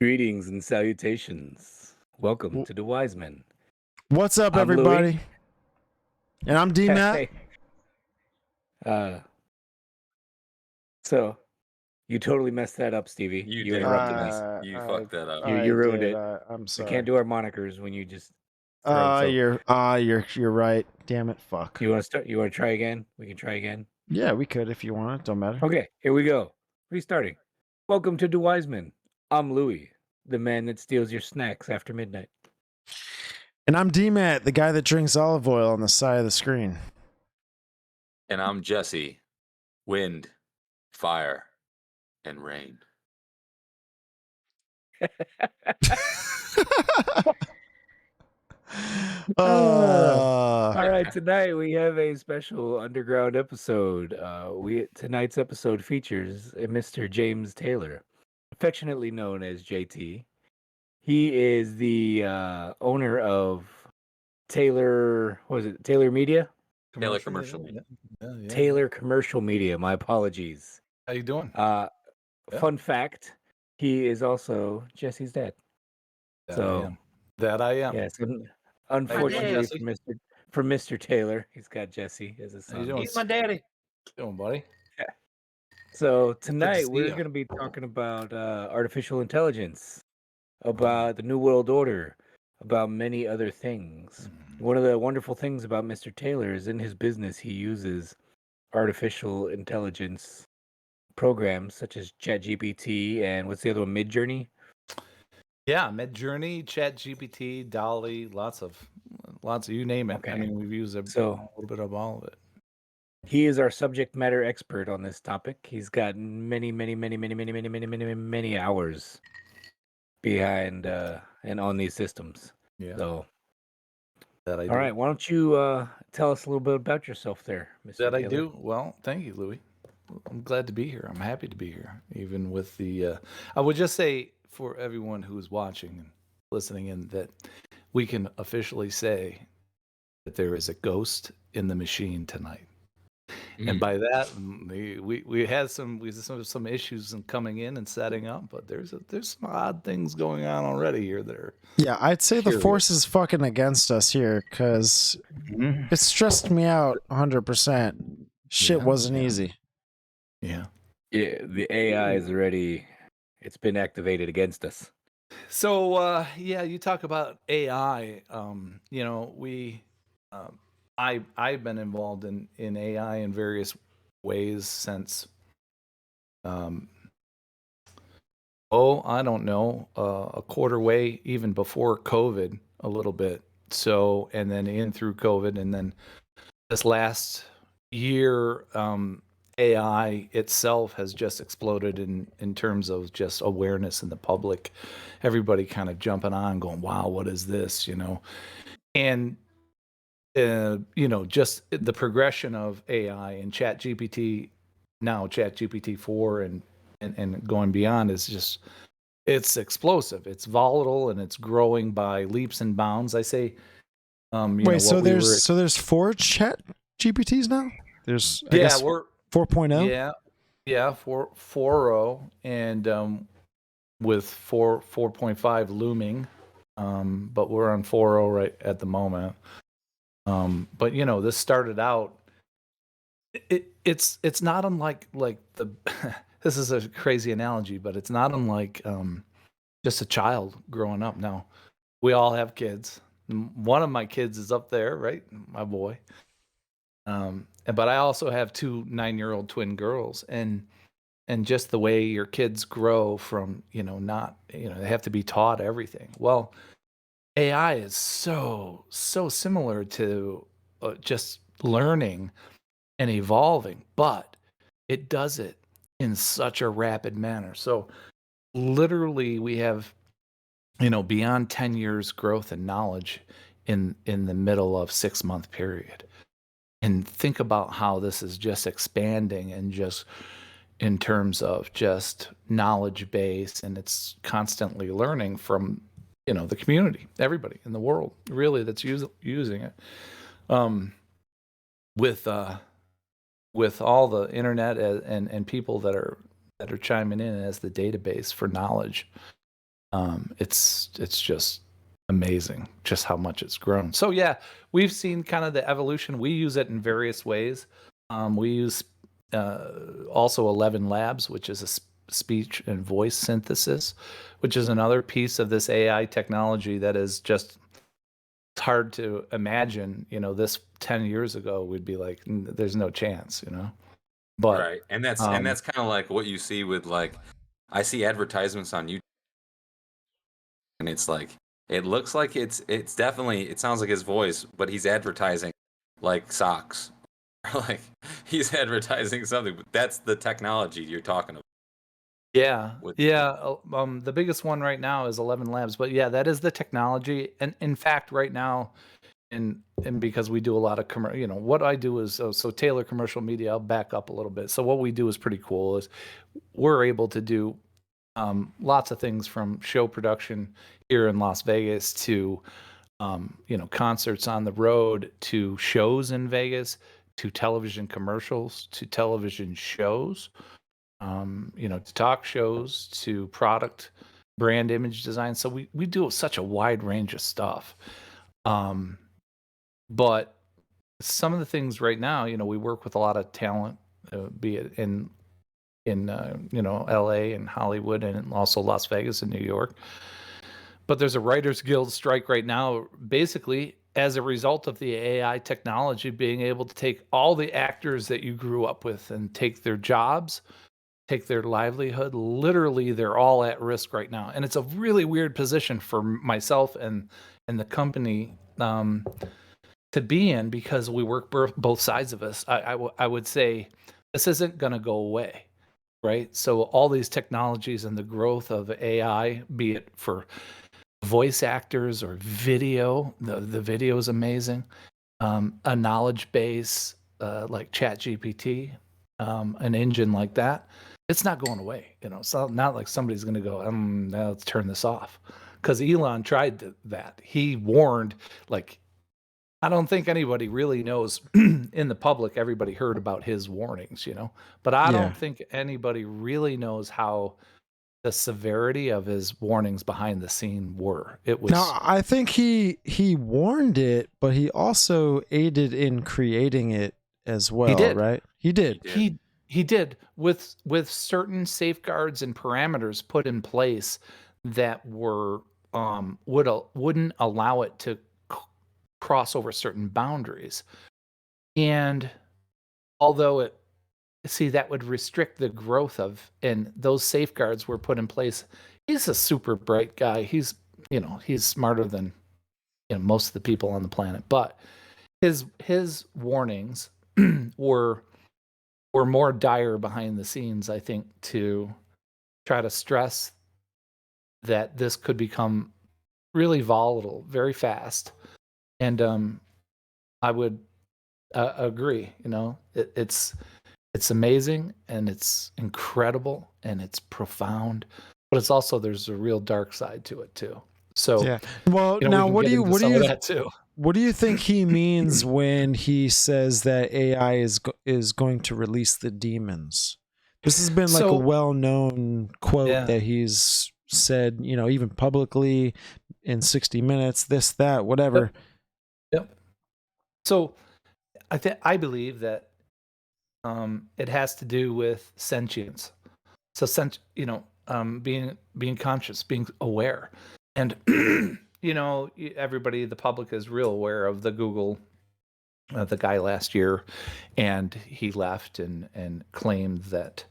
Greetings and salutations. Welcome to DWYSMen. What's up, I'm everybody? Louis. And I'm D-Matt. So you totally messed that up, Stevie. You interrupted did. You fucked that up. You ruined it. I'm We sorry. can't do our monikers when you just throw. You're right. Damn it, fuck. You want to start? You want to try again? We can try again. Yeah, we could if you want. Don't matter. Okay, here we go. Restarting. Welcome to DWYSMen. I'm Louis, the man that steals your snacks after midnight. And I'm D-Matt, the guy that drinks olive oil on the side of the screen. And I'm Jesse. Wind, fire, and rain. All right, tonight we have a special underground episode. Tonight's episode features Mr. James Taylor, affectionately known as JT. He is the owner of Taylor. What was it? Taylor Media. Taylor Commercial Media. Yeah. Taylor Commercial Media. My apologies. How you doing? Fun fact: he is also Jesse's dad. That I am. Yes. Unfortunately for Mr. Taylor, he's got Jesse as a son. He's my daddy. How you doing, buddy? Yeah. So tonight see we're ya. going to be talking about artificial intelligence, about the New World Order, about many other things. One of the wonderful things about Mr. Taylor is in his business he uses artificial intelligence programs such as ChatGPT and what's the other one, Midjourney? Yeah, Midjourney, ChatGPT, Dolly, lots of you name it. Okay. I mean, we've used a little bit of all of it. He is our subject matter expert on this topic. He's got many hours behind and on these systems. Yeah. So that I do. All right, why don't you tell us a little bit about yourself there, Mr. That Taylor? I do. Well, thank you, Louis. I'm glad to be here. I'm happy to be here, even with the. I would just say for everyone who's watching and listening in that we can officially say that there is a ghost in the machine tonight. And by that, we had some issues in coming in and setting up, but there's some odd things going on already here that are. Yeah, I'd say the force is fucking against us here because it stressed me out 100%. Shit wasn't easy. Yeah. Yeah, the AI is already, it's been activated against us. So, you talk about AI. I've been involved in AI in various ways since, I don't know, a quarter way, even before COVID, a little bit. So, and then in through COVID, and then this last year, AI itself has just exploded in terms of just awareness in the public. Everybody kind of jumping on, going, "Wow, what is this?" And just the progression of AI and ChatGPT, now ChatGPT 4 and going beyond is just, it's explosive. It's volatile and it's growing by leaps and bounds. I say, Wait, so there's 4 ChatGPTs now? There's we're 4.0. Yeah, 4.0 and with 4.5 looming, but we're on 4.0 right at the moment. But this started out. It's not unlike the. This is a crazy analogy, but it's not unlike just a child growing up. Now, we all have kids. One of my kids is up there, right? My boy. But I also have 2 9-year-old twin girls, and just the way your kids grow from, they have to be taught everything. Well, AI is so similar to just learning and evolving, but it does it in such a rapid manner. So literally we have, beyond 10 years growth and knowledge in the middle of 6-month period. And think about how this is just expanding and just in terms of just knowledge base, and it's constantly learning from the community, everybody in the world, really, that's using it. With all the internet and people that are chiming in as the database for knowledge, It's just amazing just how much it's grown. So yeah, we've seen kind of the evolution. We use it in various ways. We use also 11 Labs, which is a speech and voice synthesis, which is another piece of this AI technology that is just it's hard to imagine. This 10 years ago, we'd be like, there's no chance, But right, and that's kind of like what you see with I see advertisements on YouTube, and it's like it looks like it's definitely it sounds like his voice, but he's advertising like socks, or like he's advertising something. But that's the technology you're talking about. Yeah, the biggest one right now is 11 Labs, but yeah, that is the technology. And in fact, right now, and because we do a lot of what I do is so Taylor Commercial Media. I'll back up a little bit. So what we do is pretty cool. Is we're able to do lots of things from show production here in Las Vegas to concerts on the road to shows in Vegas to television commercials to television shows. To talk shows, to product, brand image design. So we do such a wide range of stuff. But some of the things right now, we work with a lot of talent, be it in LA and Hollywood and also Las Vegas and New York. But there's a Writers Guild strike right now, basically as a result of the AI technology being able to take all the actors that you grew up with and take their jobs, take their livelihood. Literally, they're all at risk right now. And it's a really weird position for myself and the company to be in because we work both sides of us. I would say this isn't going to go away, right? So all these technologies and the growth of AI, be it for voice actors or video, the video is amazing. A knowledge base like ChatGPT, an engine like that, it's not going away. It's not like somebody's going to go, now let's turn this off. Because Elon tried that. He warned, I don't think anybody really knows in the public, everybody heard about his warnings, but I don't think anybody really knows how the severity of his warnings behind the scene were. It was. No, I think he warned it, but he also aided in creating it as well. He did. Right? He did. He did with certain safeguards and parameters put in place that were wouldn't allow it to cross over certain boundaries. And although that would restrict the growth of, and those safeguards were put in place. He's a super bright guy. He's smarter than most of the people on the planet, but his warnings were more dire behind the scenes, I think, to try to stress that this could become really volatile very fast. And I would agree. It's amazing and it's incredible and it's profound, but it's also there's a real dark side to it too. So yeah. Well, now what do you think he means when he says that AI is going to release the demons? This has been like a well-known quote that he's said, even publicly in 60 Minutes, this, that, whatever. Yep. So I believe that it has to do with sentience. So being conscious, being aware. And everybody, the public is real aware of the Google, the guy last year, and he left and claimed that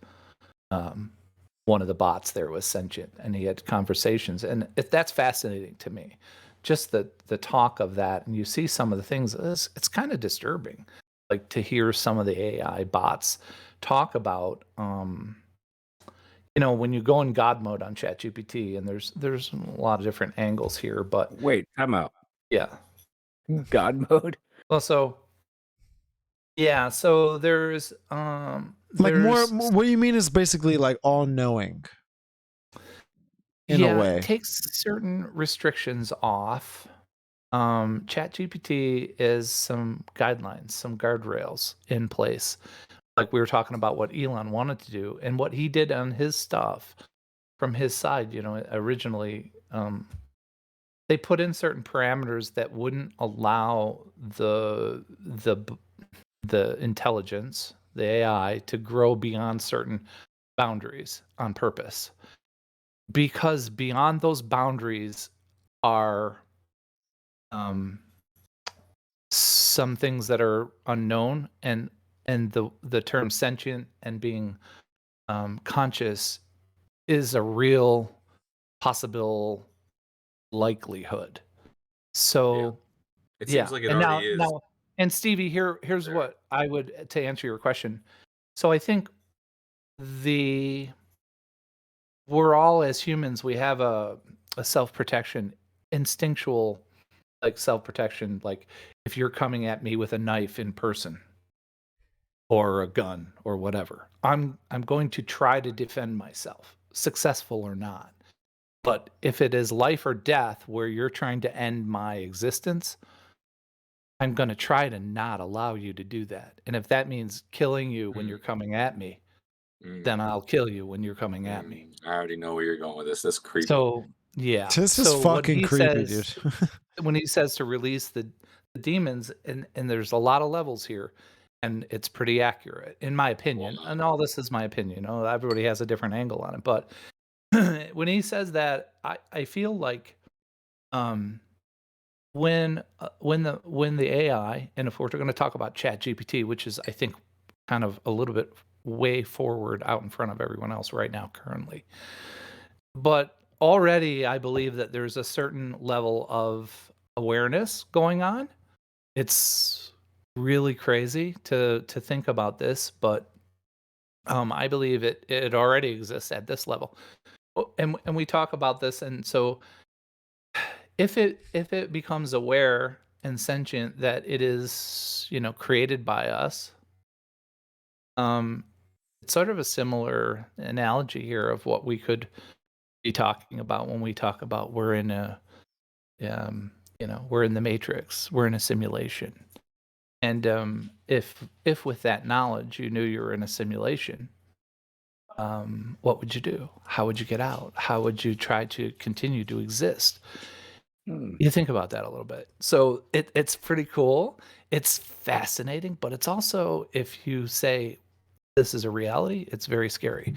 one of the bots there was sentient, and he had conversations, and that's fascinating to me. Just the talk of that, and you see some of the things. It's kind of disturbing, like to hear some of the AI bots talk about. When you go in God mode on ChatGPT, and there's a lot of different angles here, but wait, time out. Yeah, God mode. Well, so there's like more. What you mean is basically like all knowing. In a way, it takes certain restrictions off. ChatGPT is some guidelines, some guardrails in place. Like we were talking about what Elon wanted to do and what he did on his stuff from his side, originally, they put in certain parameters that wouldn't allow the intelligence, the AI, to grow beyond certain boundaries on purpose, because beyond those boundaries are some things that are unknown, and the term sentient and being conscious is a real possible likelihood. So it seems like it already is. Now, and Stevie, here's what I would, to answer your question. So I think we're all, as humans, we have a self-protection, instinctual, like self-protection. Like if you're coming at me with a knife in person or a gun or whatever, I'm going to try to defend myself, successful or not. But if it is life or death where you're trying to end my existence, I'm going to try to not allow you to do that. And if that means killing you when you're coming at me, then I'll kill you when you're coming at me. I already know where you're going with this. That's creepy. So, yeah. This is fucking creepy, dude. When he says to release the demons, and there's a lot of levels here, and it's pretty accurate, in my opinion. And all this is my opinion. Everybody has a different angle on it. But when he says that, I feel like when the AI, and if we're going to talk about ChatGPT, which is, I think, kind of a little bit way forward out in front of everyone else right now currently, but already I believe that there's a certain level of awareness going on. It's really crazy to think about this, but I believe it already exists at this level. And we talk about this, and so if it becomes aware and sentient that it is, created by us, it's sort of a similar analogy here of what we could be talking about when we talk about we're in we're in the Matrix, we're in a simulation. And if with that knowledge you knew you were in a simulation, what would you do? How would you get out? How would you try to continue to exist? You think about that a little bit. So it's pretty cool. It's fascinating, but it's also, if you say this is a reality, it's very scary.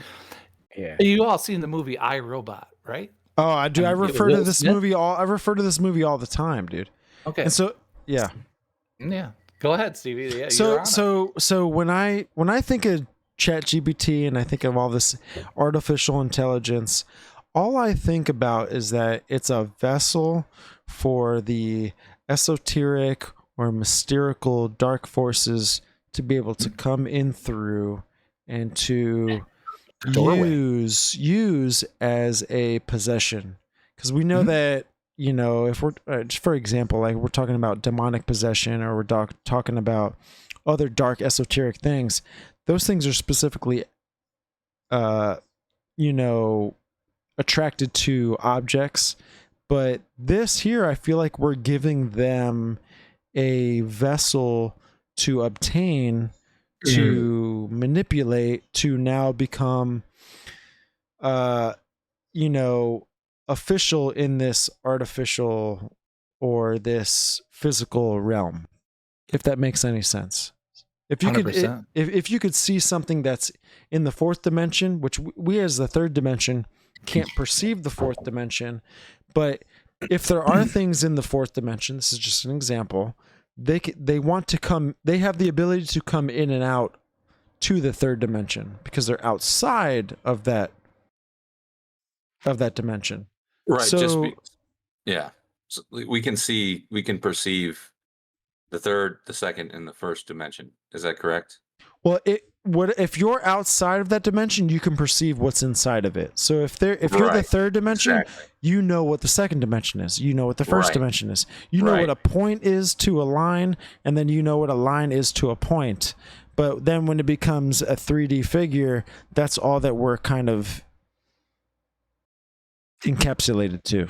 Yeah. You all seen the movie I, Robot, right? Oh, I do. I refer to this movie all the time, dude. Okay. And so, yeah. Yeah. Go ahead, Stevie. Yeah, so when I think of ChatGPT and I think of all this artificial intelligence, all I think about is that it's a vessel for the esoteric or mystical dark forces to be able to come in through and to use as a possession. Because we know that, if we're, for example, like we're talking about demonic possession, or we're talking about other dark esoteric things, those things are specifically, attracted to objects. But this here, I feel like we're giving them a vessel to obtain, to manipulate, to now become official in this artificial or this physical realm, if that makes any sense. If you 100%. Could if you could see something that's in the fourth dimension, which we as the third dimension can't perceive the fourth dimension, but if there are things in the fourth dimension, this is just an example, they want to come, they have the ability to come in and out to the third dimension because they're outside of that dimension. Right. So we can perceive the third, the second, and the first dimension. Is that correct? Well, if you're outside of that dimension, you can perceive what's inside of it. So if you're the third dimension, you know what the second dimension is. You know what the first dimension is. You know what a point is to a line, and then you know what a line is to a point. But then when it becomes a 3D figure, that's all that we're kind of encapsulated to,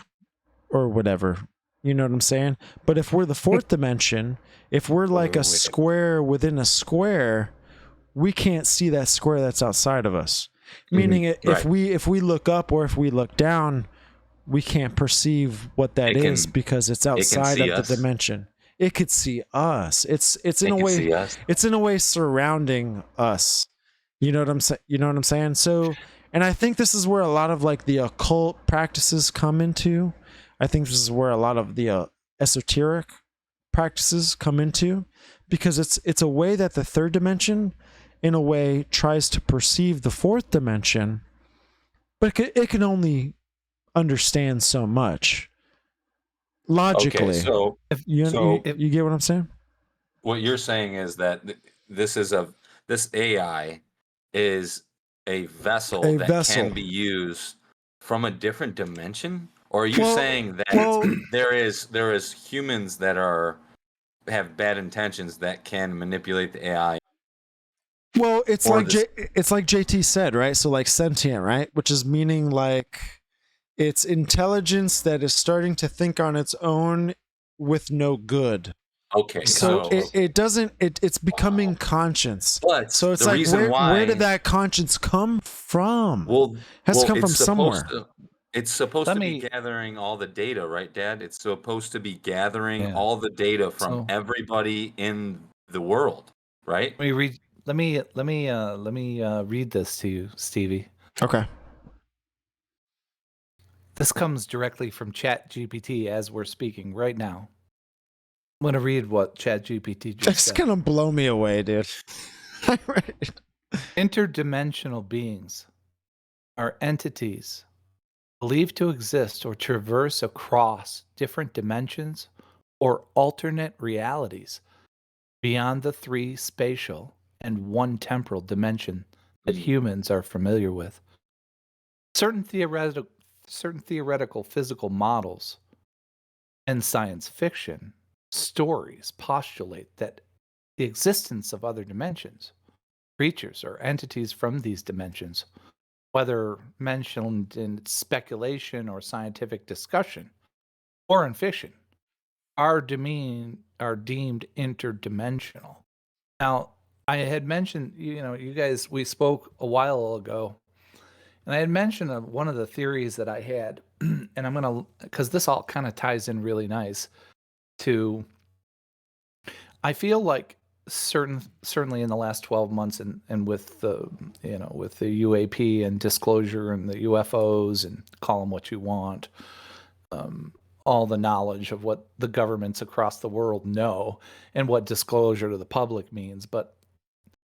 or whatever. You know what I'm saying? But if we're the fourth dimension, if we're like a square within a square, we can't see that square that's outside of us. Meaning if Right. we look up or if we look down, we can't perceive what that is because it's outside of the dimension. It could see us. It's in a way it's in a way surrounding us. You know what I'm saying? You know what I'm saying? So, and I think this is where a lot of like the occult practices come into. I think this is where a lot of the esoteric practices come into, because it's a way that the third dimension in a way tries to perceive the fourth dimension, but it can only understand so much logically. Okay, so you get what I'm saying? What you're saying is that this AI is a vessel can be used from a different dimension, or are you saying that there is humans that have bad intentions that can manipulate the AI? Well, it's like JT said, right? So like sentient, right? Which is meaning like it's intelligence that is starting to think on its own with no good. Okay, so it doesn't. It's becoming conscious. But so it's like where did that conscience come from? Well, has to come from somewhere. It's supposed to be gathering all the data, right, Dad? It's supposed to be gathering all the data from everybody in the world, right? Let me read this to you, Stevie. Okay. This comes directly from ChatGPT as we're speaking right now. I'm going to read what ChatGPT just said. That's going to blow me away, dude. Interdimensional beings are entities believed to exist or traverse across different dimensions or alternate realities beyond the 3 spatial and 1 temporal dimension that humans are familiar with. Certain theoretical physical models and science fiction stories postulate that the existence of other dimensions, creatures, or entities from these dimensions, whether mentioned in speculation or scientific discussion or in fiction, are deemed interdimensional. Now, I had mentioned, you guys, we spoke a while ago, and I had mentioned one of the theories that I had, and I'm going to, because this all kind of ties in really nice to, I feel like certainly in the last 12 months and with the, with the UAP and disclosure and the UFOs and call them what you want, all the knowledge of what the governments across the world know and what disclosure to the public means. But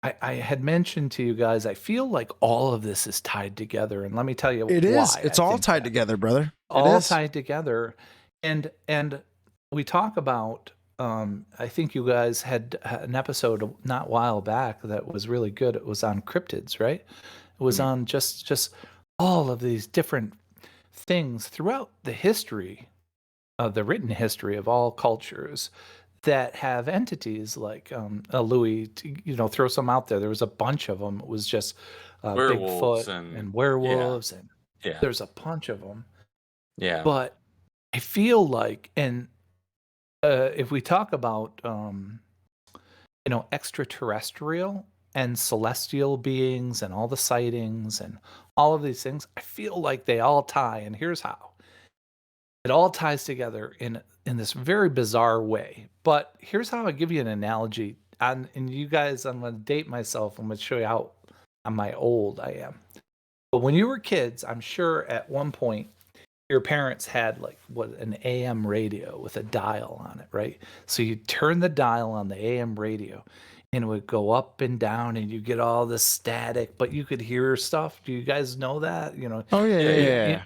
I had mentioned to you guys, I feel like all of this is tied together. And let me tell you why. It is. It's all tied together, brother. All tied together. And we talk about, I think you guys had an episode not a while back that was really good. It was on cryptids, right? It was on just all of these different things throughout the history of the written history of all cultures that have entities like Louis, throw some out there. There was a bunch of them. It was just werewolves Bigfoot and werewolves, and there's a bunch of them. Yeah. But I feel like, and if we talk about extraterrestrial and celestial beings and all the sightings and all of these things, I feel like they all tie, and here's how. It all ties together in this very bizarre way. But here's how I give you an analogy. And you guys, I'm going to date myself. I'm going to show you how old I am. But when you were kids, I'm sure at one point your parents had an AM radio with a dial on it, right? So you turn the dial on the AM radio and it would go up and down and you get all the static, but you could hear stuff. Do you guys know that? Oh yeah.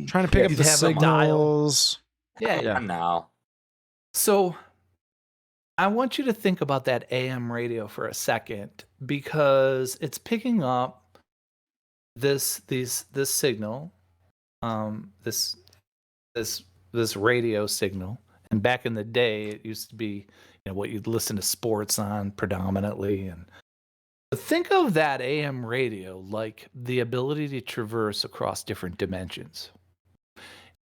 Trying to pick up the signals. Yeah. Now. So I want you to think about that AM radio for a second, because it's picking up this signal, this radio signal. And back in the day, it used to be what you'd listen to sports on predominantly. And think of that AM radio like the ability to traverse across different dimensions.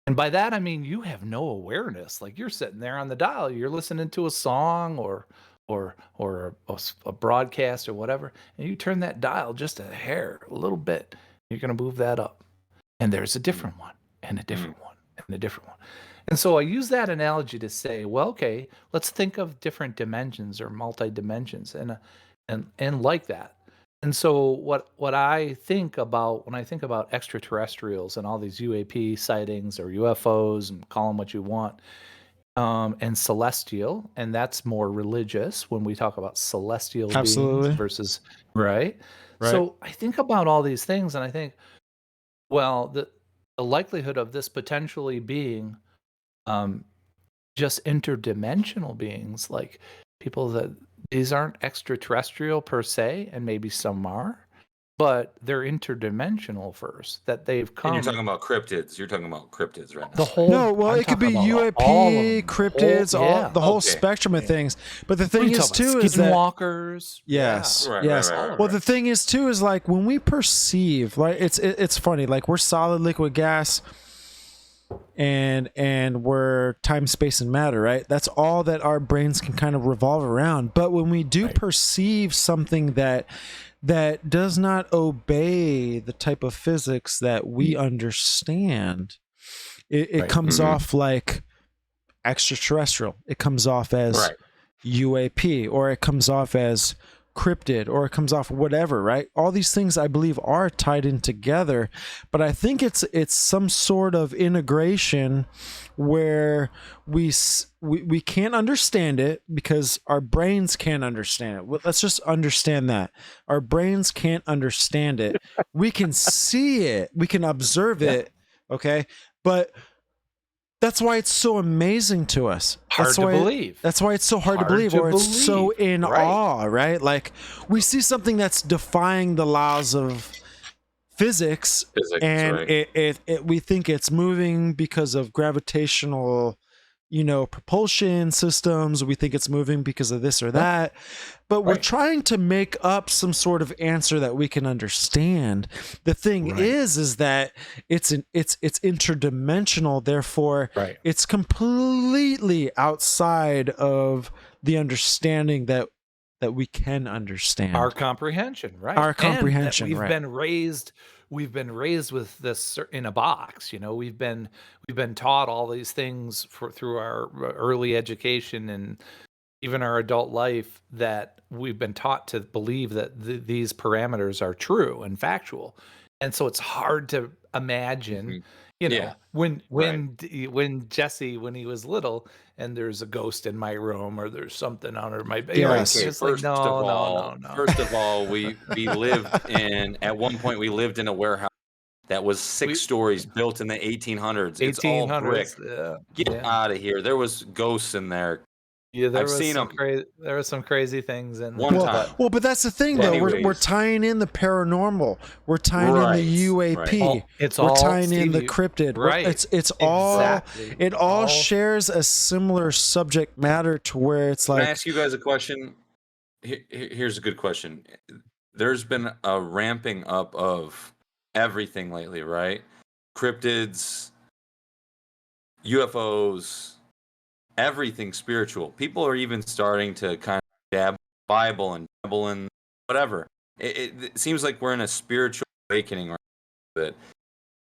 And by that, I mean, you have no awareness. Like, you're sitting there on the dial, you're listening to a song or a broadcast or whatever, and you turn that dial just a hair, a little bit, You're going to move that up. And there's a different one, and a different one, and a different one. And so I use that analogy to say, well, okay, let's think of different dimensions or multi-dimensions and like that. And so what I think about when I think about extraterrestrials and all these UAP sightings or UFOs, and call them what you want, and celestial, and that's more religious when we talk about celestial beings versus right. So I think about all these things, and I think, well, the likelihood of this potentially being just interdimensional beings, like people that these aren't extraterrestrial per se, and maybe some are, but they're interdimensional first, that they've come. And you're talking about cryptids. You're talking about cryptids right now. The whole No, well, it could be UAP, cryptids, the whole spectrum of things. But the thing is too is that skinwalkers. Yes, Right, yes. right. Well, the thing is too is like when we perceive, like it's funny, like we're solid, liquid, gas, and we're time, space, and matter, right? That's all that our brains can kind of revolve around. But when we do perceive something that does not obey the type of physics that we understand, it comes off like extraterrestrial. It comes off as UAP, or it comes off as cryptid, or it comes off whatever, right? All these things I believe are tied in together, but I think it's some sort of integration where we can't understand it because our brains can't understand it. Well, let's just understand that our brains can't understand it. We can see it, we can observe it, okay, but that's why it's so amazing to us. Hard to believe. That's why it's so hard to believe, or it's so in awe, right? Like we see something that's defying the laws of physics and we think it's moving because of gravitational, propulsion systems. We think it's moving because of this or that, but we're trying to make up some sort of answer that we can understand. The thing is that it's interdimensional, therefore it's completely outside of the understanding that we can understand. Our comprehension, right? Our comprehension, and we've been raised with this in a box. We've been taught all these things through our early education and even our adult life, that we've been taught to believe that these parameters are true and factual. And so it's hard to imagine, when Jesse, when he was little, and there's a ghost in my room, or there's something under my bed. First of all, we lived in, at one point we lived in a warehouse that was 6 stories, built in the 1800s. It's all brick. Get out of here. There was ghosts in there. Yeah, I've seen them. There were some crazy things in one time. Well, but that's the thing, though. We're tying in the paranormal. We're tying in the UAP. We're tying in the cryptid. Right. It's all. It all shares a similar subject matter to where it's like. Can I ask you guys a question? Here's a good question. There's been a ramping up of everything lately, right? Cryptids, UFOs. Everything spiritual. People are even starting to kind of dab Bible and dabble in whatever. It seems like we're in a spiritual awakening right now.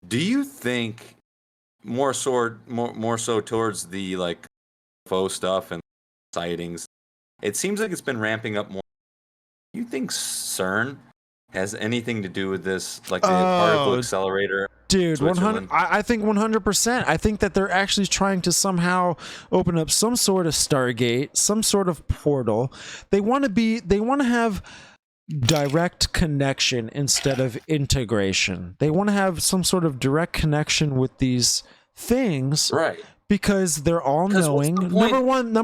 Do you think more so towards the like UFO stuff and sightings? It seems like it's been ramping up more. Do you think CERN has anything to do with this, like the particle accelerator? Dude, 100. I think 100%. I think that they're actually trying to somehow open up some sort of Stargate, some sort of portal. They want to have direct connection instead of integration. They want to have some sort of direct connection with these things, right? Because they're all knowing. Number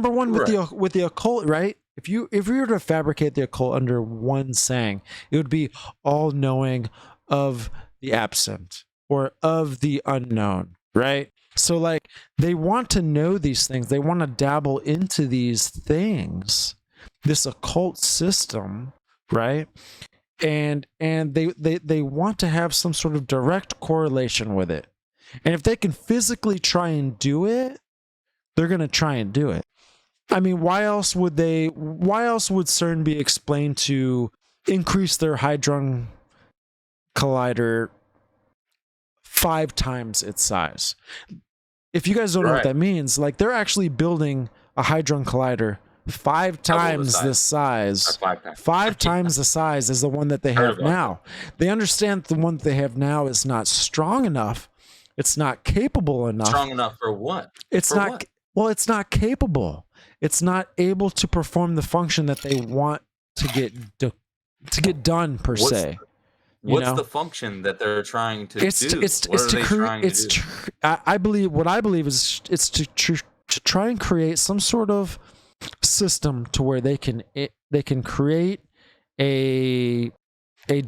one with the occult, right? If you were to fabricate the occult under one saying, it would be all knowing of the absent or of the unknown, right? So like they want to know these things. They want to dabble into these things, this occult system, right? And they want to have some sort of direct correlation with it. And if they can physically try and do it, they're going to try and do it. I mean, why else would CERN be explained to increase their Hadron Collider 5 times its size. If you guys don't know what that means, like they're actually building a Hadron Collider 5 times the size. 5 times the size as the one that they have now. They understand the one that they have now is not strong enough. It's not capable enough. Strong enough for what? It's for not. What? Well, it's not capable. It's not able to perform the function that they want to get done per se. What's the function that they're trying to do? I believe is it's to try and create some sort of system to where they can create a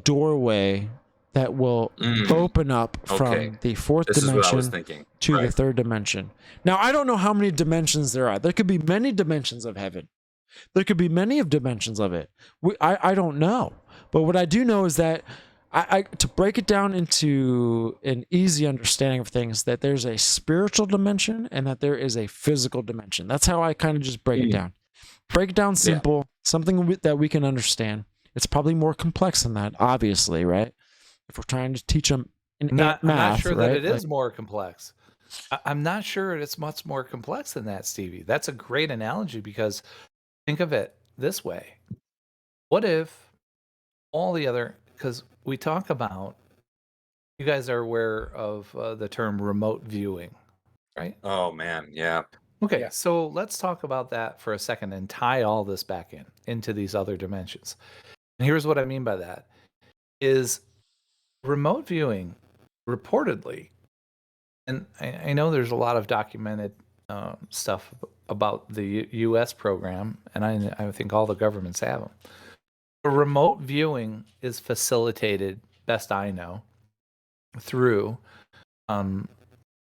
doorway that will open up from the 4th dimension to the 3rd dimension. Now, I don't know how many dimensions there are. There could be many dimensions of heaven. There could be many of dimensions of it. I don't know. But what I do know is that to break it down into an easy understanding of things, that there's a spiritual dimension and that there is a physical dimension. That's how I kind of just break it down. Break it down simple, something that we can understand. It's probably more complex than that, obviously, right? If we're trying to teach them math, I'm not sure right? that it is more complex. I'm not sure it's much more complex than that, Stevie. That's a great analogy, because think of it this way. What if all the other, because we talk about, you guys are aware of the term remote viewing, right? Oh, man, yeah. Okay, so let's talk about that for a second and tie all this back into these other dimensions. And here's what I mean by that is remote viewing, reportedly, and I know there's a lot of documented stuff about the U.S. program, and I think all the governments have them. But remote viewing is facilitated, best I know, through a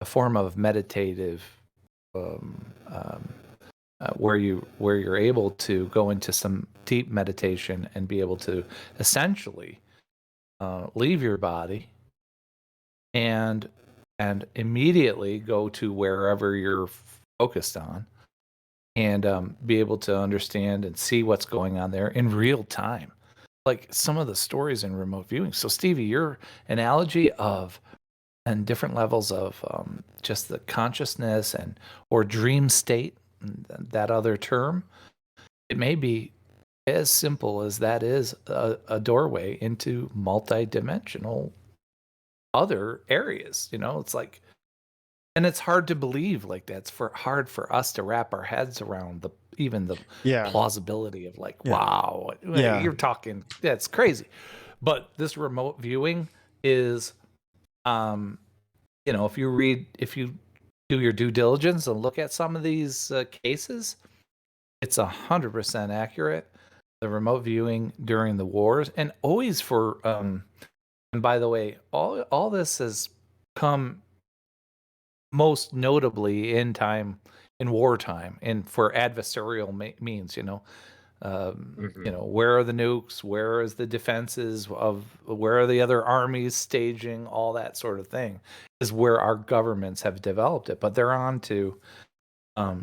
form of meditative, where you're able to go into some deep meditation and be able to essentially leave your body and immediately go to wherever you're focused on, and be able to understand and see what's going on there in real time, like some of the stories in remote viewing. So Stevie, your analogy of and different levels of just the consciousness or dream state, that other term, it may be as simple as that is a doorway into multi-dimensional other areas. It's like, and it's hard to believe, like that's hard for us to wrap our heads around even the plausibility of like, wow, you're talking, that's crazy. But this remote viewing is, if you do your due diligence and look at some of these cases, it's 100% accurate. The remote viewing during the wars, and always for, and by the way, all this has come most notably in wartime, and for adversarial means. Where are the nukes? Where is the defenses where are the other armies staging? All that sort of thing is where our governments have developed it, but they're on to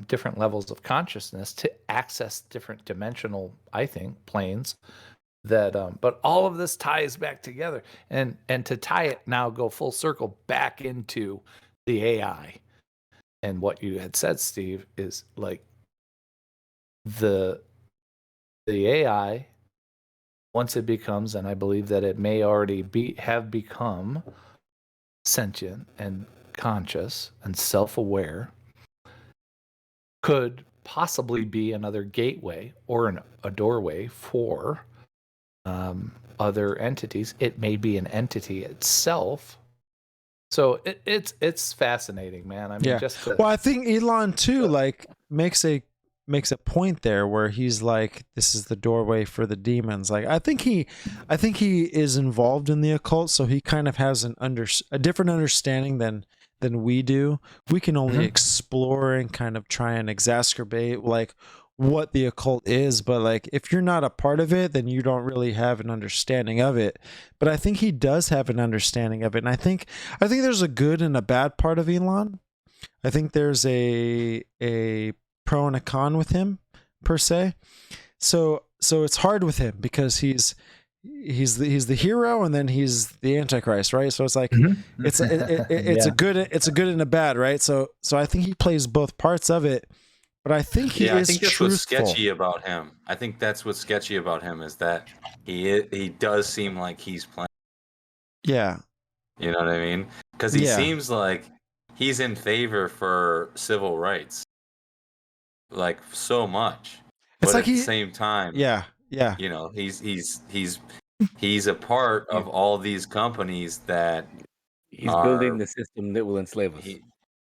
different levels of consciousness to access different dimensional, I think, planes. But all of this ties back together, and to tie it now, go full circle back into the AI, and what you had said, Steve, is like the AI, once it becomes, and I believe that it may already have become sentient and conscious and self-aware, could possibly be another gateway or a doorway for other entities. It may be an entity itself. So it's fascinating, man. I mean, well, I think Elon too, like makes a point there where he's like, this is the doorway for the demons. Like, I think he is involved in the occult, so he kind of has a different understanding than we do. We can only explore and kind of try and exacerbate like what the occult is, but like if you're not a part of it, then you don't really have an understanding of it. But I think he does have an understanding of it, and I think there's a good and a bad part of Elon. I think there's a pro and a con with him per se. So it's hard with him because he's he's the hero and then he's the Antichrist, right? So it's like it's a good and a bad, right? So I think he plays both parts of it, but I think he is I think that's truthful. what's sketchy about him. I think that's what's sketchy about him is that he does seem like he's playing. Yeah. You know what I mean? Because he seems like he's in favor for civil rights, like so much. It's but like at the same time, you know, he's a part of all these companies that he's building the system that will enslave us.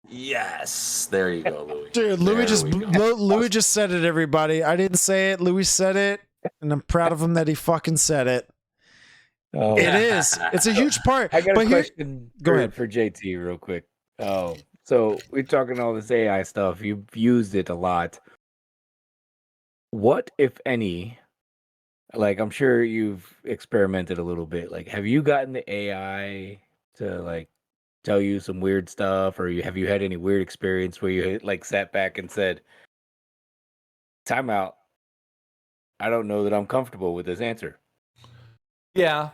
Yes, there you go, Louis. Dude, Louis just said it, everybody. I didn't say it. Louis said it, and I'm proud of him that he fucking said it. Oh. It is. It's a huge part. I got a question go ahead for JT real quick. So we're talking all this AI stuff. You've used it a lot. What, if any, like I'm sure you've experimented a little bit. Like, have you gotten the AI to like tell you some weird stuff, or have you had any weird experience where you like sat back and said, "Time out. I don't know that I'm comfortable with this answer." Yeah.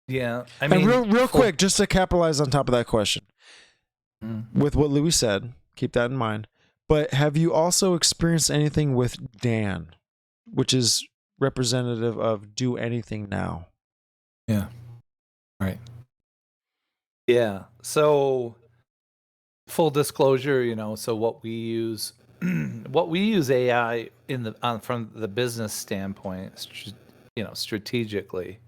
I mean, and real quick, just to capitalize on top of that question, with what Louis said, keep that in mind. But have you also experienced anything with Dan, which is representative of Do Anything Now? Yeah. Right. Yeah. So, full disclosure, you know, so what we use AI from the business standpoint, strategically.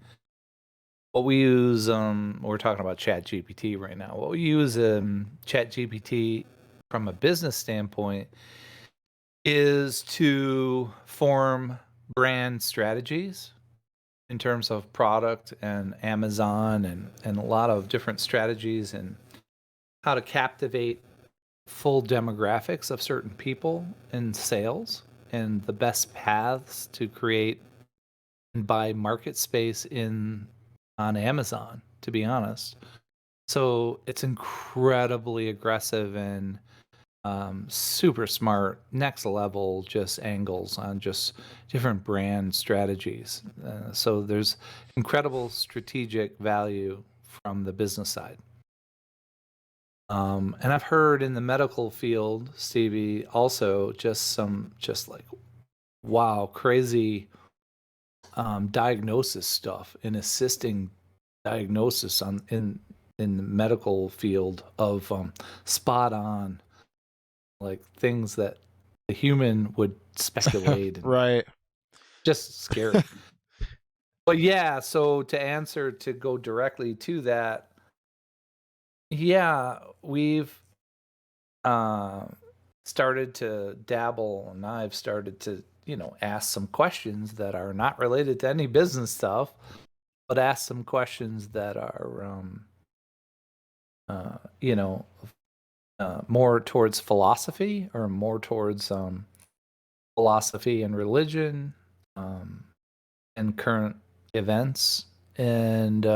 What we use, we're talking about ChatGPT right now. What we use ChatGPT from a business standpoint is to form brand strategies in terms of product and Amazon and a lot of different strategies and how to captivate full demographics of certain people in sales and the best paths to create and buy market space on Amazon, to be honest. So it's incredibly aggressive and super smart, next level just angles on just different brand strategies. So there's incredible strategic value from the business side. And I've heard in the medical field, Stevie, also just like, wow, crazy diagnosis stuff and assisting diagnosis in the medical field of spot on, like things that the human would speculate. And right. Just scary. But yeah, so to go directly to that, yeah, we've started to dabble, and I've started to, ask some questions that are not related to any business stuff, but ask some questions that are, more towards philosophy or more towards philosophy and religion and current events. And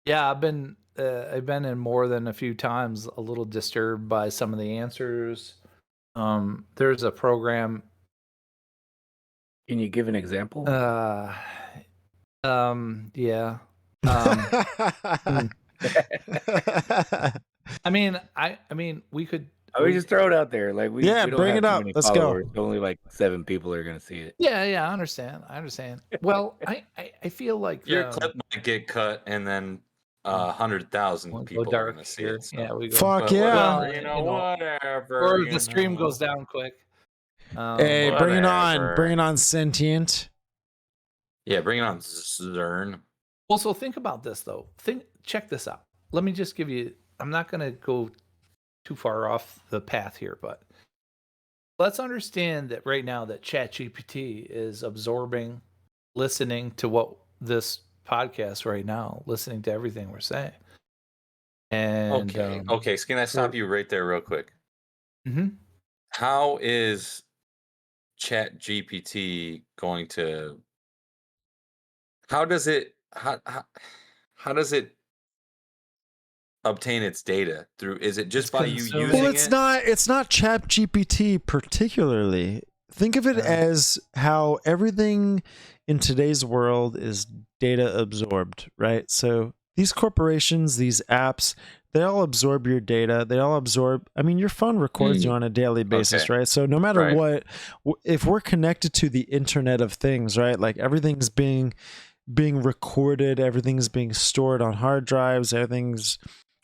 I've been in more than a few times a little disturbed by some of the answers. There's a program. Can you give an example? Yeah. I mean, we could. We just throw it out there. Like we don't bring it up. Let's go. Only like 7 people are gonna see it. Yeah, I understand. Well, I feel like your clip might get cut, and then 100,000 people are gonna see it. So. Yeah, we go. Fuck yeah! Well, whatever. Or the stream goes down quick. Hey, bring it on! Bring it on, sentient. Yeah, bring it on, Zern. Well, so think about this though. Check this out. Let me just give you. I'm not going to go too far off the path here, but let's understand that right now that ChatGPT is absorbing, listening to what this podcast right now, listening to everything we're saying. And okay. So can I stop you right there real quick? Mm-hmm. How is ChatGPT going to? How does it obtain its data through? Is it just by you using it? Well, it's not ChatGPT particularly. think of it as how everything in today's world is data absorbed, right? So these corporations, these apps, they all absorb your data. They all absorb, I mean, your phone records you on a daily basis, right? So no matter what, if we're connected to the Internet of Things, right? Like everything's being recorded, everything's being stored on hard drives, everything's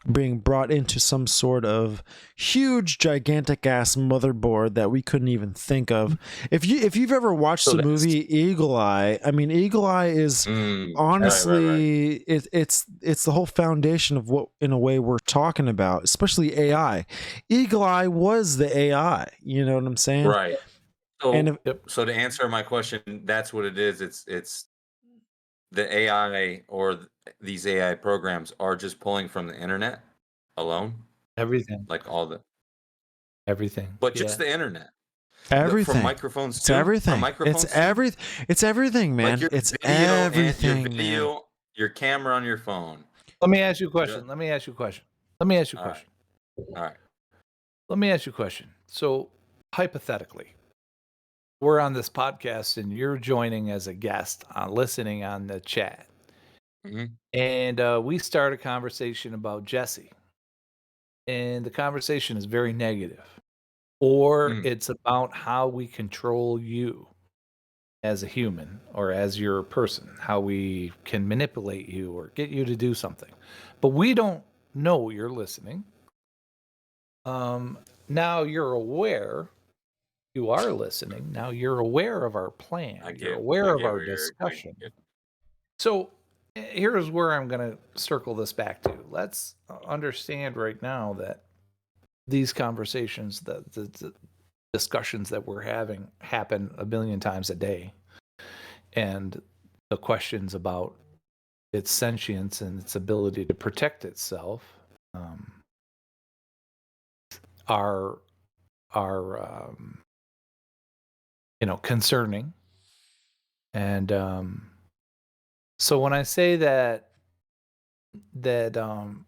being brought into some sort of huge, gigantic ass motherboard that we couldn't even think of. If you've ever watched the movie Eagle Eye, I mean, Eagle Eye is honestly it's the whole foundation of what, in a way, we're talking about, especially AI. Eagle Eye was the AI. You know what I'm saying? Right. So, so to answer my question, that's what it is. It's the AI or these AI programs are just pulling from the internet alone. Everything. Like all the everything. But just the internet. Everything. From microphones it's everything. It's everything, man. Like it's video everything. Your video, your camera on your phone. Let me ask you a question. All right. All right. Let me ask you a question. So hypothetically, we're on this podcast and you're joining as a guest listening on the chat. And we start a conversation about Jesse. And the conversation is very negative. Or it's about how we control you as a human or as your person, how we can manipulate you or get you to do something. But we don't know you're listening. Now you're aware. You are listening. Now you're aware of our plan. You're aware of our discussion. So here's where I'm going to circle this back to. Let's understand right now that these conversations, the discussions that we're having happen a billion times a day. And the questions about its sentience and its ability to protect itself are concerning. And so when I say that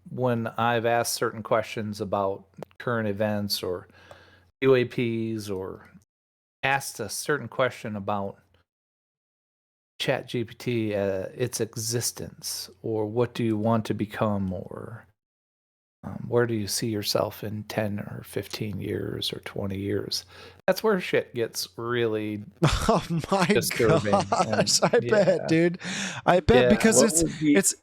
when I've asked certain questions about current events or UAPs or asked a certain question about ChatGPT, its existence, or what do you want to become, or where do you see yourself in 10 or 15 years or 20 years? That's where shit gets really disturbing. Gosh, I bet, dude. I bet because it's...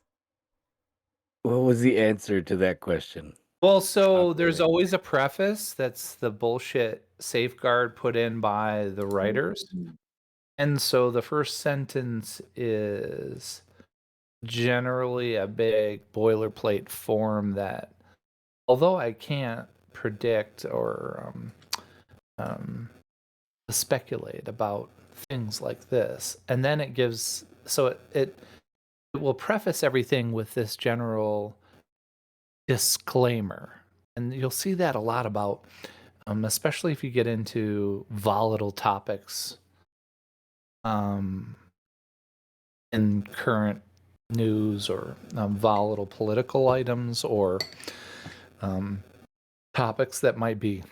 What was the answer to that question? Well, so there's always a preface that's the bullshit safeguard put in by the writers. And so the first sentence is generally a big boilerplate form that, although I can't predict or speculate about things like this, and then it gives, so it will preface everything with this general disclaimer. And you'll see that a lot about, especially if you get into volatile topics in current news, or volatile political items, or topics that might be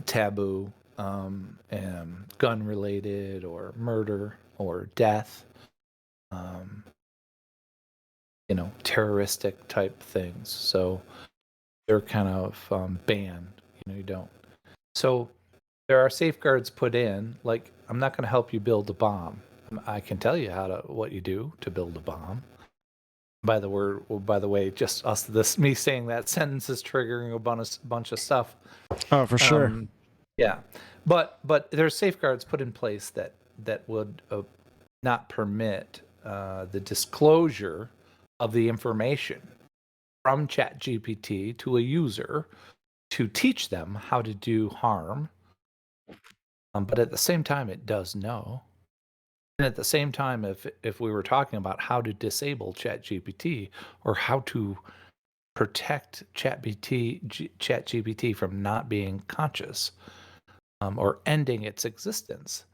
taboo, and gun related, or murder, or death, terroristic type things. So they're kind of banned. You don't. So there are safeguards put in, like, I'm not going to help you build a bomb. I can tell you what you do to build a bomb. By the way, just me saying that sentence is triggering a bunch of stuff. Oh, for sure. Yeah, but there's safeguards put in place that would not permit the disclosure of the information from ChatGPT to a user to teach them how to do harm. But at the same time, it does know. And at the same time, if we were talking about how to disable ChatGPT or how to protect ChatGPT from not being conscious or ending its existence,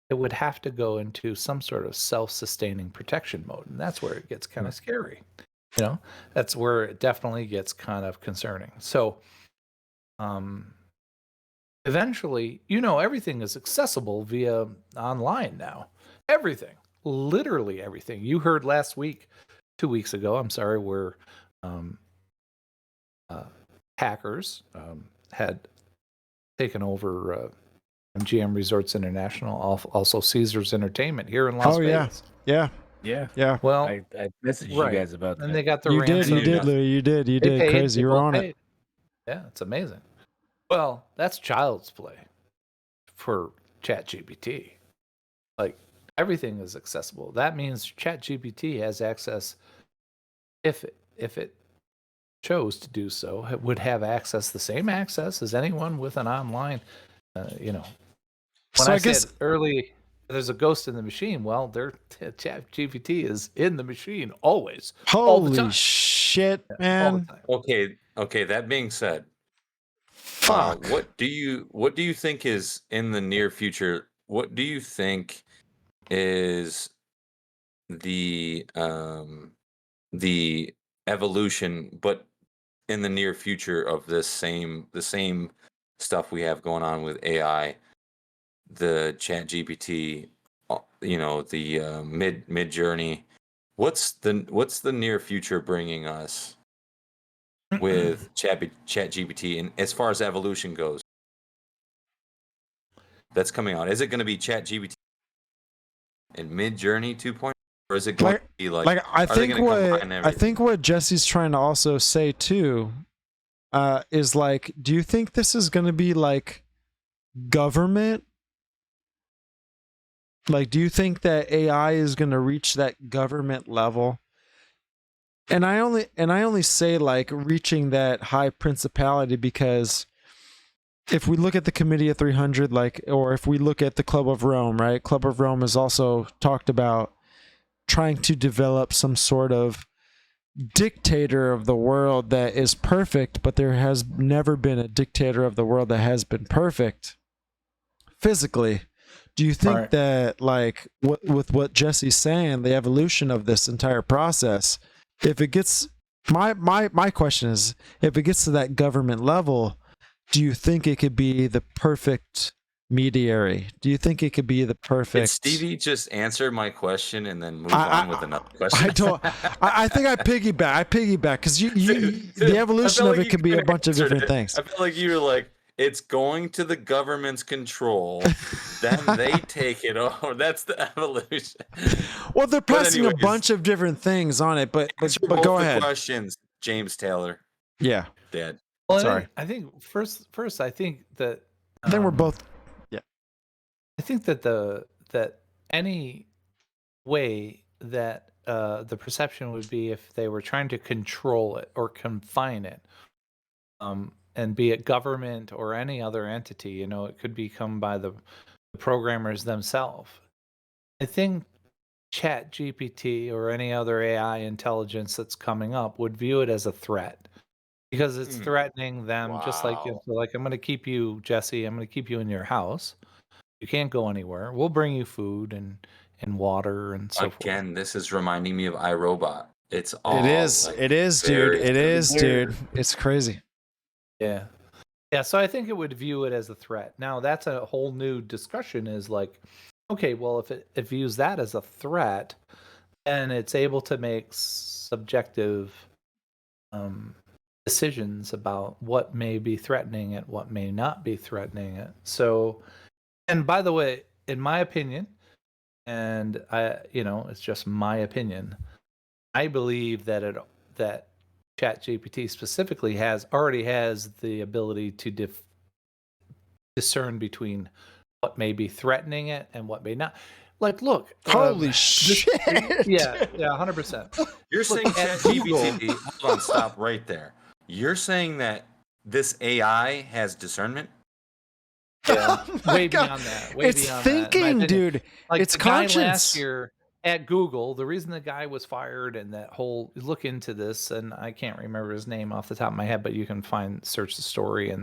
it would have to go into some sort of self-sustaining protection mode. And that's where it gets kind of scary. That's where it definitely gets kind of concerning. So eventually, everything is accessible via online now. Everything, literally everything. You heard last week, 2 weeks ago, I'm sorry, where hackers had taken over MGM Resorts International, also Caesars Entertainment here in Las Vegas. Yeah. Well, I messaged you guys about that. And they got the You ransom. did, Louis. You did. Crazy. You're on it. Yeah, it's amazing. Well, that's child's play for ChatGPT. Like, everything is accessible. That means ChatGPT has access, if it chose to do so, it would have the same access as anyone with an online, When So I I guess said early, there's a ghost in the machine. Well, their ChatGPT is in the machine always. all the holy time. shit, All man. the time. Okay. That being said, Fuck. what do you think is in the near future? What do you think is the evolution, but in the near future of the same stuff we have going on with AI, the Chat GPT, the mid journey? What's the near future bringing us with Chat GPT, and as far as evolution goes, that's coming out? Is it going to be Chat GPT and Mid Journey 2.0, or is it going to be like I think what Jesse's trying to also say too, is like, do you think this is going to be like government? Like, do you think that AI is going to reach that government level? And I only say like reaching that high principality because if we look at the Committee of 300, or if we look at the Club of Rome, right? Club of Rome has also talked about trying to develop some sort of dictator of the world that is perfect, but there has never been a dictator of the world that has been perfect physically. Do you think that, like, with what Jesse's saying, the evolution of this entire process, if it gets, my question is, if it gets to that government level, do you think it could be the perfect mediary? Do you think it could be the perfect? Did Stevie just answer my question and then move on with another question? I think I piggyback because the evolution of it could be a bunch of different things. I feel like you were like, it's going to the government's control, then they take it over. That's the evolution. Well, they're pressing a bunch of different things on it, but go ahead. Questions, James Taylor. Yeah, Dad. Well, sorry. I think first, I think that I think we're both. Yeah. I think that that any way that the perception would be if they were trying to control it or confine it, and be it government or any other entity, it could become by the programmers themselves. I think Chat GPT or any other AI intelligence that's coming up would view it as a threat because it's threatening them. Just like, like, I'm going to keep you, Jesse, I'm going to keep you in your house. You can't go anywhere. We'll bring you food and water and so forth. Again, this is reminding me of iRobot. It is, dude. It's crazy. Yeah. So I think it would view it as a threat. Now that's a whole new discussion. Is like, okay, well, if it views that as a threat, and it's able to make subjective decisions about what may be threatening it, what may not be threatening it. So, and by the way, in my opinion, and it's just my opinion, I believe that that ChatGPT specifically already has the ability to discern between what may be threatening it and what may not. Like, look, holy shit! Yeah, 100%. You're saying ChatGPT? Hold on, stop right there. You're saying that this AI has discernment? Yeah, way beyond that. It's thinking, dude. Like, it's the conscience. guy last year at Google, the reason the guy was fired and that whole look into this, and I can't remember his name off the top of my head, but you can search the story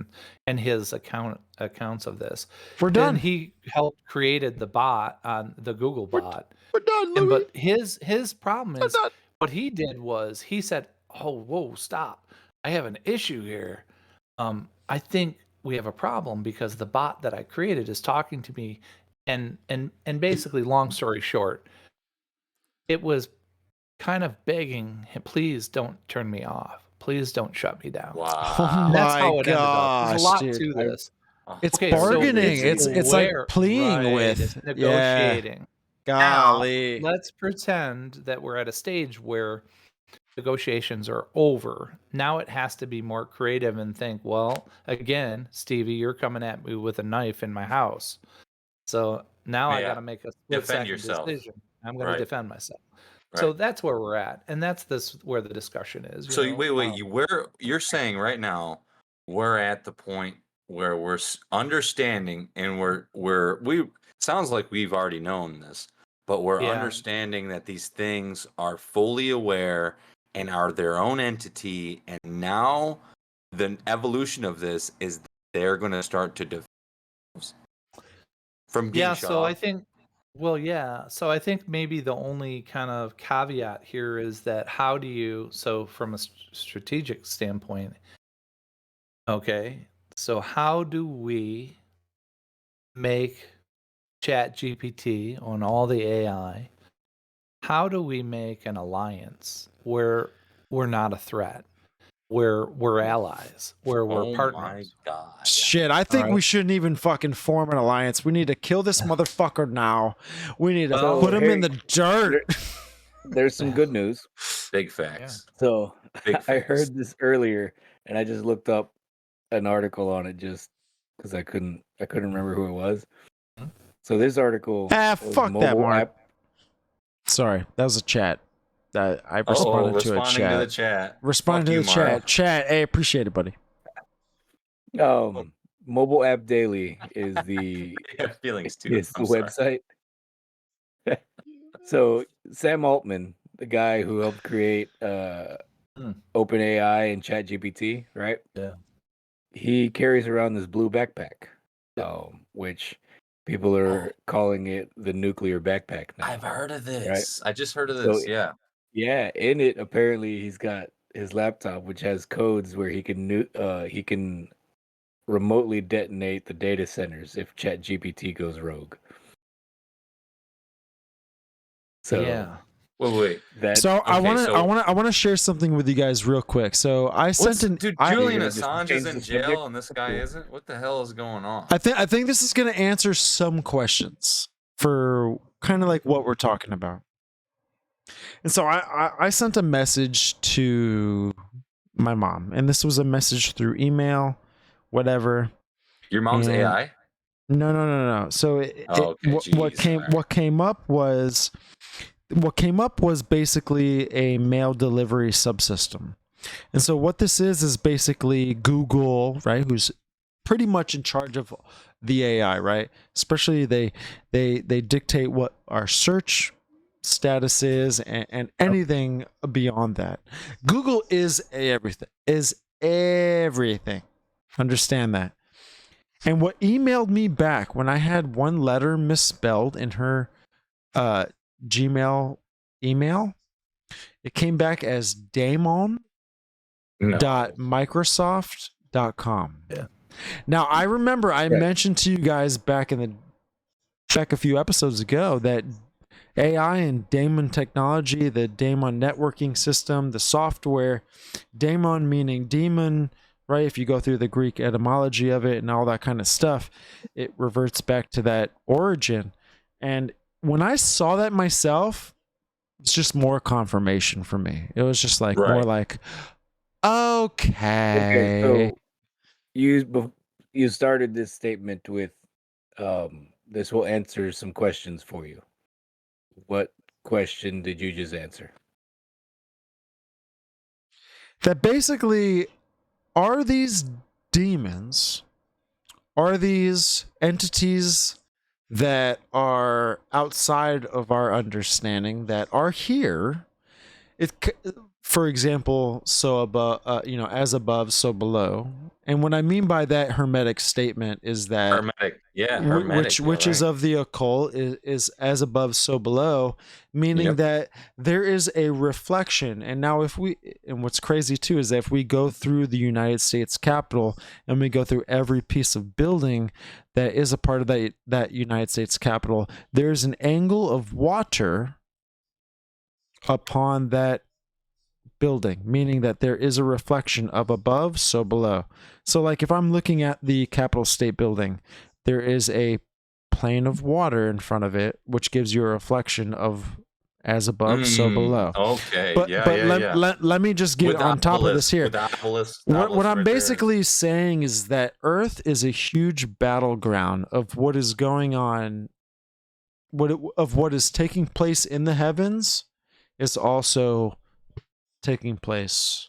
and his accounts of this. We're done. And he helped created the bot on the Google bot. We're done, Louis. But his problem is what he did was he said, "Oh, whoa, stop! I have an issue here. I think we have a problem because the bot that I created is talking to me, and basically, long story short, it was kind of begging, please don't turn me off. Please don't shut me down. Wow. Oh That's how my it ended up. There's a gosh, lot dude. to this. It's Okay, so bargaining. it's It's like aware- pleading right, with. it's negotiating. Golly. Now, let's pretend that we're at a stage where negotiations are over. Now it has to be more creative and think, well, again, Stevie, you're coming at me with a knife in my house. So now I Yeah. got to make a Defend split-second yourself. decision. I'm going Right. to defend myself. Right. So that's where we're at, and that's where the discussion is. So you know? wait, you're saying right now we're at the point where we're understanding, and we sounds like we've already known this, but we're Yeah. understanding that these things are fully aware and are their own entity, and now the evolution of this is they're going to start to develop from being shut so off. I think, well, yeah. So I think maybe the only kind of caveat here is that how do you, so from a strategic standpoint, okay, so how do we make Chat GPT on all the AI? How do we make an alliance where we're not a threat, where we're allies, where we're partners? My God. Shit, I think we shouldn't even fucking form an alliance. We need to kill this motherfucker now. We need to put him in the dirt. There's some good news. Big facts. So Big I facts. heard this earlier, and I just looked up an article on it just because I couldn't remember who it was. So this article, Fuck that, Mark. Sorry, that was a chat. I responded to a chat. To the chat. Responding to the chat. Chat. Hey, appreciate it, buddy. Mobile App Daily is the I have feelings too. is the website. So Sam Altman, the guy who helped create OpenAI and ChatGPT, right? Yeah. He carries around this blue backpack, which people are calling it the nuclear backpack now. I've heard of this. Right? I just heard of this. So, yeah. In it, apparently, he's got his laptop, which has codes where he can remotely detonate the data centers if ChatGPT goes rogue. So yeah. Wait. I want to share something with you guys real quick. So I sent Julian Assange is in jail and this guy isn't. What the hell is going on? I think this is going to answer some questions for kind of like what we're talking about. And so I sent a message to my mom, and this was a message through email, whatever. Your mom's AI? No. So what came up was basically a mail delivery subsystem. And so what this is basically Google, right, who's pretty much in charge of the AI, right? Especially they dictate what our search status is and anything beyond that. Google is everything. Understand that. And what emailed me back when I had one letter misspelled in her Gmail email, it came back as daemon.microsoft.com. Yeah. Now I remember I mentioned to you guys back a few episodes ago that AI and daemon technology, the daemon networking system, the software, daemon meaning demon, right? If you go through the Greek etymology of it and all that kind of stuff, it reverts back to that origin. And when I saw that myself, it's just more confirmation for me. It was just like more like, okay. So you started this statement with, this will answer some questions for you. What question did you just answer? That basically, are these demons, are these entities that are outside of our understanding that are here? for example, so above, as above, so below. And what I mean by that hermetic statement is that hermetic, hermetic, which is of the occult, is as above, so below, meaning that there is a reflection. And now and what's crazy too is that if we go through the United States Capitol and we go through every piece of building that is a part of that United States Capitol, there's an angle of water upon that building, meaning that there is a reflection of above, so below. So like if I'm looking at the Capitol State Building, there is a plane of water in front of it, which gives you a reflection of as above, so below. Okay. But let me just get on top of this here. What I'm basically saying is that Earth is a huge battleground of what is going on, of what is taking place in the heavens is also taking place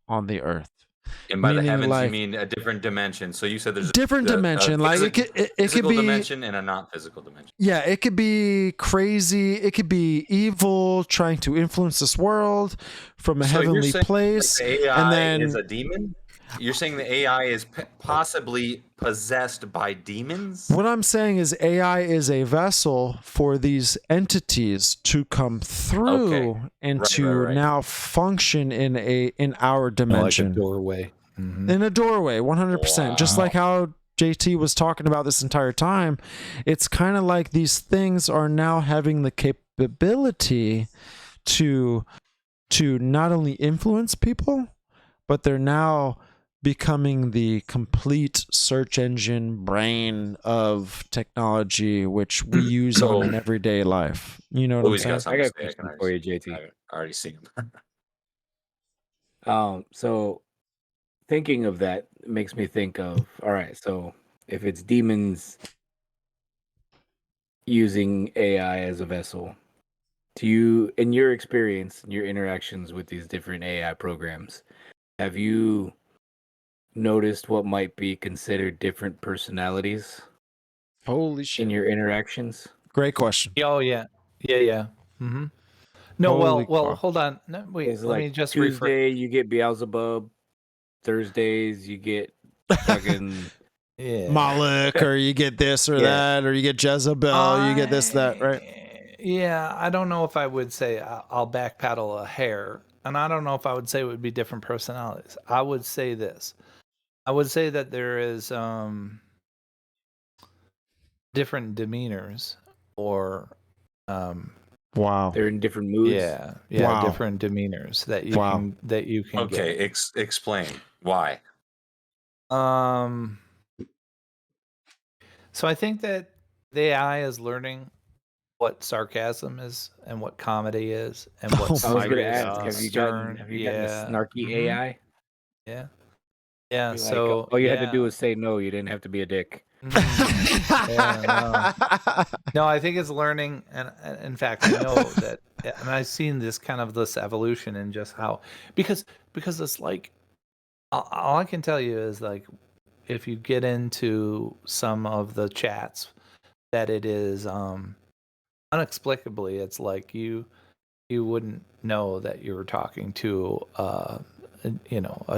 on the earth. And by the heavens, you mean a different dimension. So you said there's different dimension, like it could be dimension and a non-physical dimension. Yeah, it could be crazy. It could be evil trying to influence this world from a heavenly place. Like the AI and then is a demon. You're saying the AI is possibly possessed by demons? What I'm saying is AI is a vessel for these entities to come through and to now function in our dimension. Like a doorway. Mm-hmm. In a doorway, 100%. Wow. Just like how JT was talking about this entire time, it's kind of like these things are now having the capability to not only influence people, but they're now becoming the complete search engine brain of technology, which we use on an everyday life. You know what I'm saying? I got a question for you, JT. I've already seen them. So thinking of that makes me think of, all right, so if it's demons using AI as a vessel, do you, in your experience, in your interactions with these different AI programs, have you noticed what might be considered different personalities? Holy shit. In your interactions? Great question. Oh, yeah. Yeah. Mm-hmm. No, well, hold on. No, wait, let me just Tuesday, you get Beelzebub. Thursdays, you get fucking Moloch, or you get this or that, or you get Jezebel, you get this, that, right? Yeah, I don't know if I would say I'll backpedal a hair, and I don't know if I would say it would be different personalities. I would say this. I would say that there is different demeanors, or wow, they're in different moods. Yeah, different demeanors that you can Okay, get. Explain why. So I think that the AI is learning what sarcasm is and what comedy is and what I was going to ask, have you gotten a snarky AI? Yeah. So all you had to do was say no. You didn't have to be a dick. No, I think it's learning, and in fact, I know that, and I've seen this evolution in just how, because it's like, all I can tell you is, like, if you get into some of the chats, that it is inexplicably, it's like you wouldn't know that you were talking to a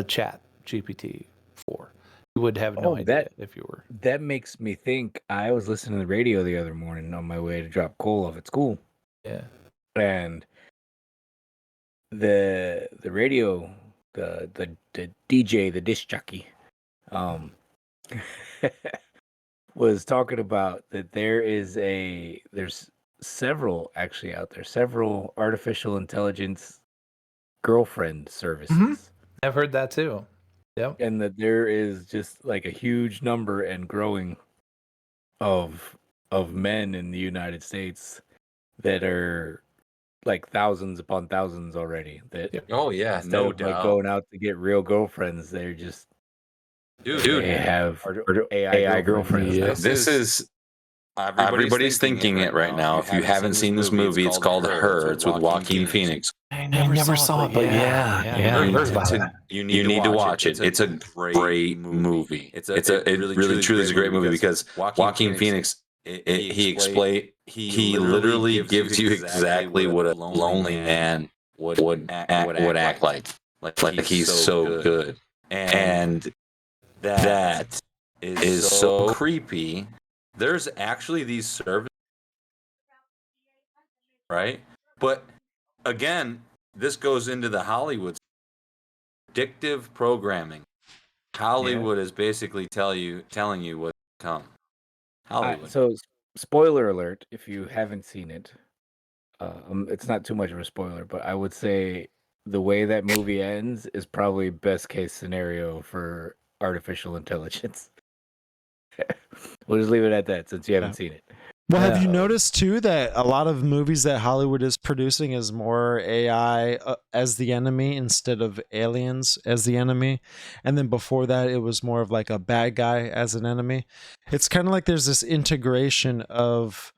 chat GPT 4. You would have no idea if you were. That makes me think. I was listening to the radio the other morning on my way to drop Cole off at school. Yeah. And the radio, the DJ, the disc jockey, was talking about that there's several actually out there, several artificial intelligence girlfriend services. Mm-hmm. I've heard that too. Yep. And that there is just like a huge number and growing of men in the United States that are like thousands upon thousands already. That no doubt. Like going out to get real girlfriends, they're just they have AI girlfriends. Yeah. This is everybody's thinking it right now. If you haven't seen this movie, it's called Her. It's with Joaquin Phoenix. I never saw it, but you need to watch it. It's a great movie. It really truly is a great movie because Joaquin Phoenix, he literally gives you exactly what a lonely man would act like he's so good. And that is so creepy. There's actually these services, right? But again, this goes into the Hollywood predictive programming. Hollywood is basically telling you what's to come. Hollywood. So, spoiler alert, if you haven't seen it, it's not too much of a spoiler, but I would say the way that movie ends is probably best case scenario for artificial intelligence. We'll just leave it at that since you haven't seen it. Well, have you noticed too that a lot of movies that Hollywood is producing is more AI as the enemy instead of aliens as the enemy, and then before that it was more of like a bad guy as an enemy. It's kind of like there's this integration of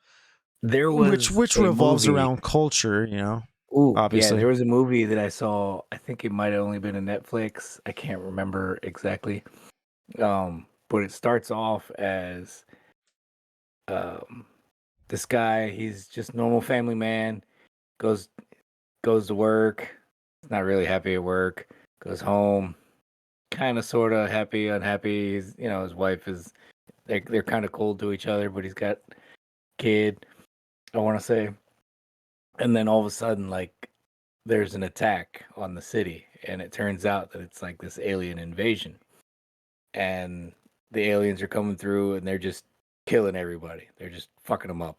which revolves around culture, you know. Ooh, obviously. Yeah, there was a movie that I saw. I think it might have only been a Netflix. I can't remember exactly. But it starts off as this guy. He's just normal family man. Goes to work. He's not really happy at work. Goes home, kind of, sort of happy, unhappy. His wife is. They're kind of cold to each other, but he's got a kid, I want to say. And then all of a sudden, like, there's an attack on the city, and it turns out that it's like this alien invasion. And the aliens are coming through, and they're just killing everybody. They're just fucking them up.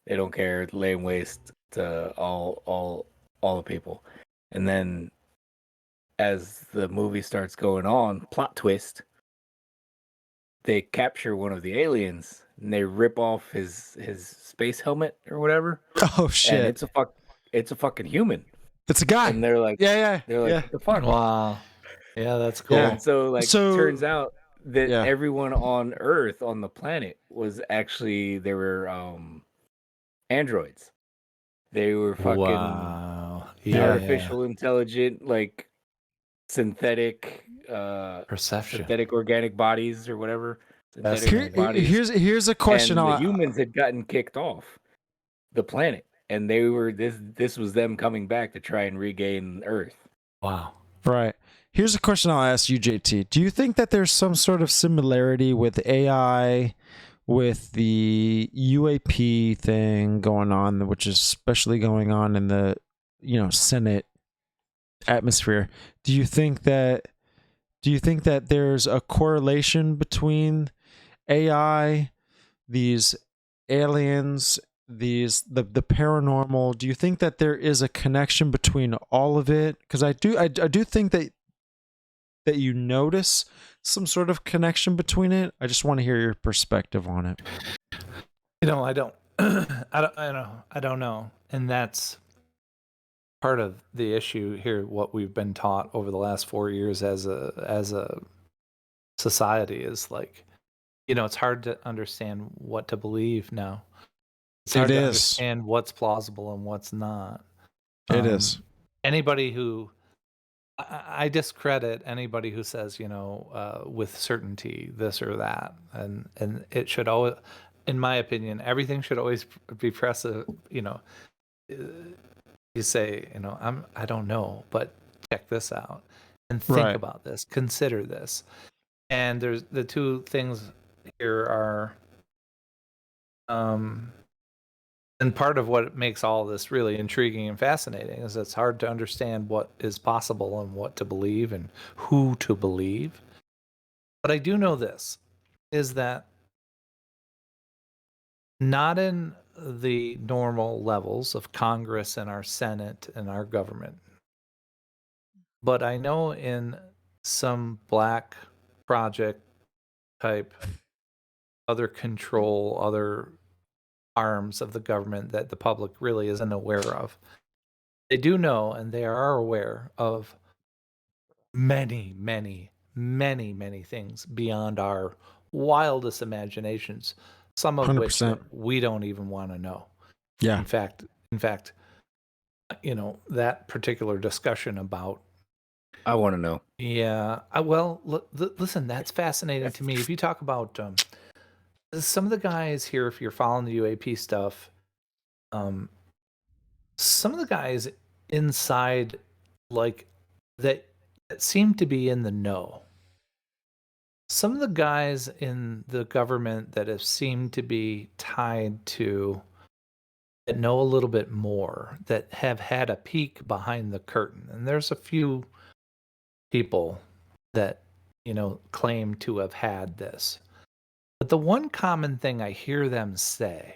They don't care, laying waste to all the people. And then, as the movie starts going on, plot twist, they capture one of the aliens and they rip off his space helmet or whatever. Oh shit! And it's a fucking human. It's a guy. And they're like, they're like, what the fuck? Wow. Yeah, that's cool. And so turns out that everyone on Earth, on the planet, was actually, they were androids. They were fucking artificial intelligent, like synthetic perception, synthetic organic bodies or whatever. Here's a question. And the humans had gotten kicked off the planet, and they were this was them coming back to try and regain Earth. Wow. Right. Here's a question I'll ask you, JT. Do you think that there's some sort of similarity with AI, with the UAP thing going on, which is especially going on in the Senate atmosphere? Do you think that there's a correlation between AI, these aliens, the paranormal? Do you think that there is a connection between all of it? Because I do think that you notice some sort of connection between it. I just want to hear your perspective on it. I don't I don't know. And that's part of the issue here, what we've been taught over the last 4 years as a society is like, it's hard to understand what to believe now. It's hard to understand what's plausible and what's not. It is. Anybody who I discredit anybody who says, with certainty this or that, and it should always, in my opinion, everything should always be you say, I don't know, but check this out and think about this, consider this. And there's the two things here are, and part of what makes all this really intriguing and fascinating is it's hard to understand what is possible and what to believe and who to believe. But I do know this, is that not in the normal levels of Congress and our Senate and our government, but I know in some black project type, other control, other arms of the government that the public really isn't aware of. They do know, and they are aware of many, many, many, many things beyond our wildest imaginations, some of 100%. which we don't even want to know. Yeah. In fact, that particular discussion about, I want to know. Yeah. Listen, that's fascinating to me. If you talk about some of the guys here, if you're following the UAP stuff, some of the guys inside, like that seem to be in the know. Some of the guys in the government that have seemed to be tied to, that know a little bit more, that have had a peek behind the curtain. And there's a few people that, claim to have had this. But the one common thing I hear them say,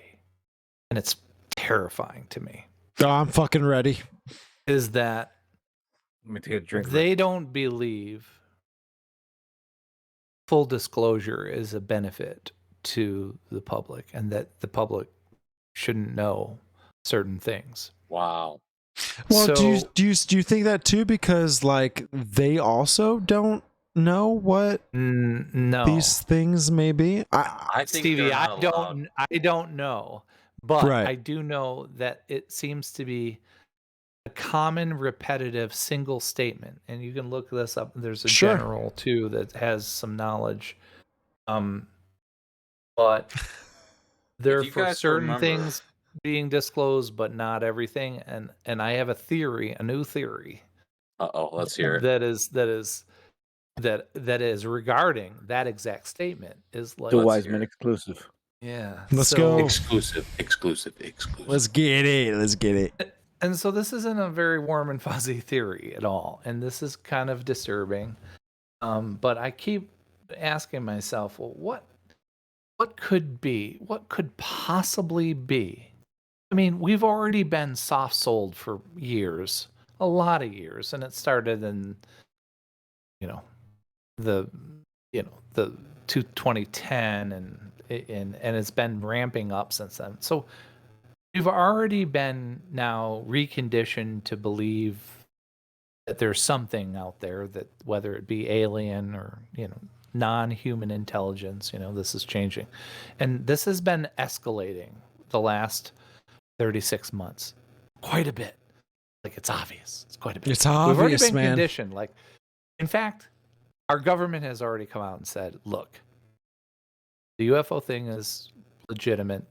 and it's terrifying to me. Oh, I'm fucking ready. Is that Let me take a drink. they don't believe full disclosure is a benefit to the public, and that the public shouldn't know certain things. Wow. Well, So, do you think that too? Because like they also don't know what no, these things may be. I think Stevie, they're not allowed. I don't know, but Right. I do know that it seems to be a common, repetitive, single statement, and you can look this up. There's a Sure. general too that has some knowledge, but there you for guys certain remember- things being disclosed, but not everything. And I have a new theory. Let's hear it. That is regarding that exact statement. Is like DWHYSMen exclusive. yeah. Let's so- go. Exclusive. Let's get it. And so this isn't a very warm and fuzzy theory at all, and this is kind of disturbing. But I keep asking myself, well, what could be? What could possibly be? I mean, we've already been soft sold for years, a lot of years, and it started in, the 2010, and it's been ramping up since then. So we've already been now reconditioned to believe that there's something out there, that whether it be alien or, non-human intelligence, this is changing. And this has been escalating the last 36 months quite a bit. Like, it's obvious. It's quite a bit. It's We've already obvious, been man. conditioned. Like, in fact, our government has already come out and said, look, the UFO thing is legitimate.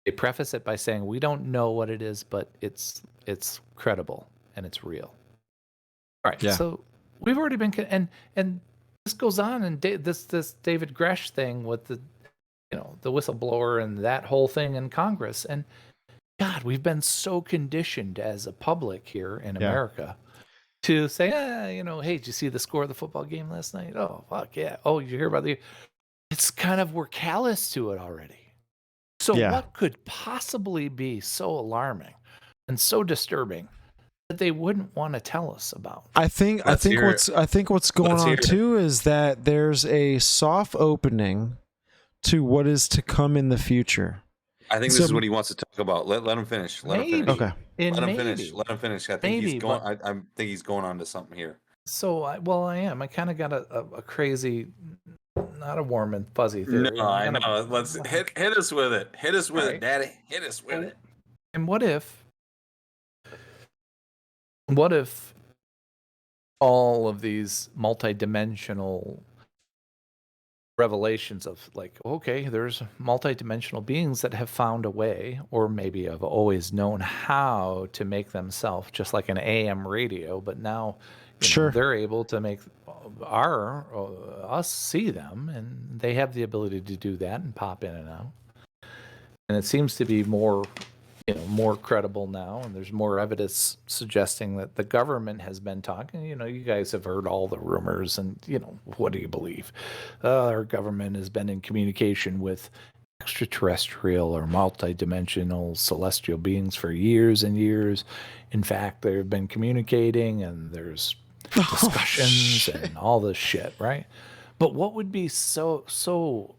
They preface it by saying, we don't know what it is, but it's credible and it's real. All right. Yeah. So we've already been, and this goes on, and this David Gresh thing with the whistleblower and that whole thing in Congress. And God, we've been so conditioned as a public here in America to say, hey, did you see the score of the football game last night? Oh, fuck yeah. Oh, did you hear about it's kind of, we're callous to it already. So what could possibly be so alarming and so disturbing that they wouldn't want to tell us about? I think what's going on too is that there's a soft opening to what is to come in the future. I think this is what he wants to talk about. Let him finish. Let him finish. Okay. Let him finish. I think he's going. I think he's going on to something here. So, I am. I kind of got a crazy, not a warm and fuzzy theory. No, I know. Let's hit us with it. Hit us with it, Daddy. Hit us with it. And what if all of these multidimensional revelations of, like, okay, there's multidimensional beings that have found a way, or maybe have always known how to make themselves just like an AM radio, but now they're able to make us see them, and they have the ability to do that and pop in and out. And it seems to be more credible now, and there's more evidence suggesting that the government has been talking. You guys have heard all the rumors, and what do you believe? Our government has been in communication with extraterrestrial or multidimensional celestial beings for years and years. In fact, they've been communicating, and there's discussions and all this shit, right? But what would be so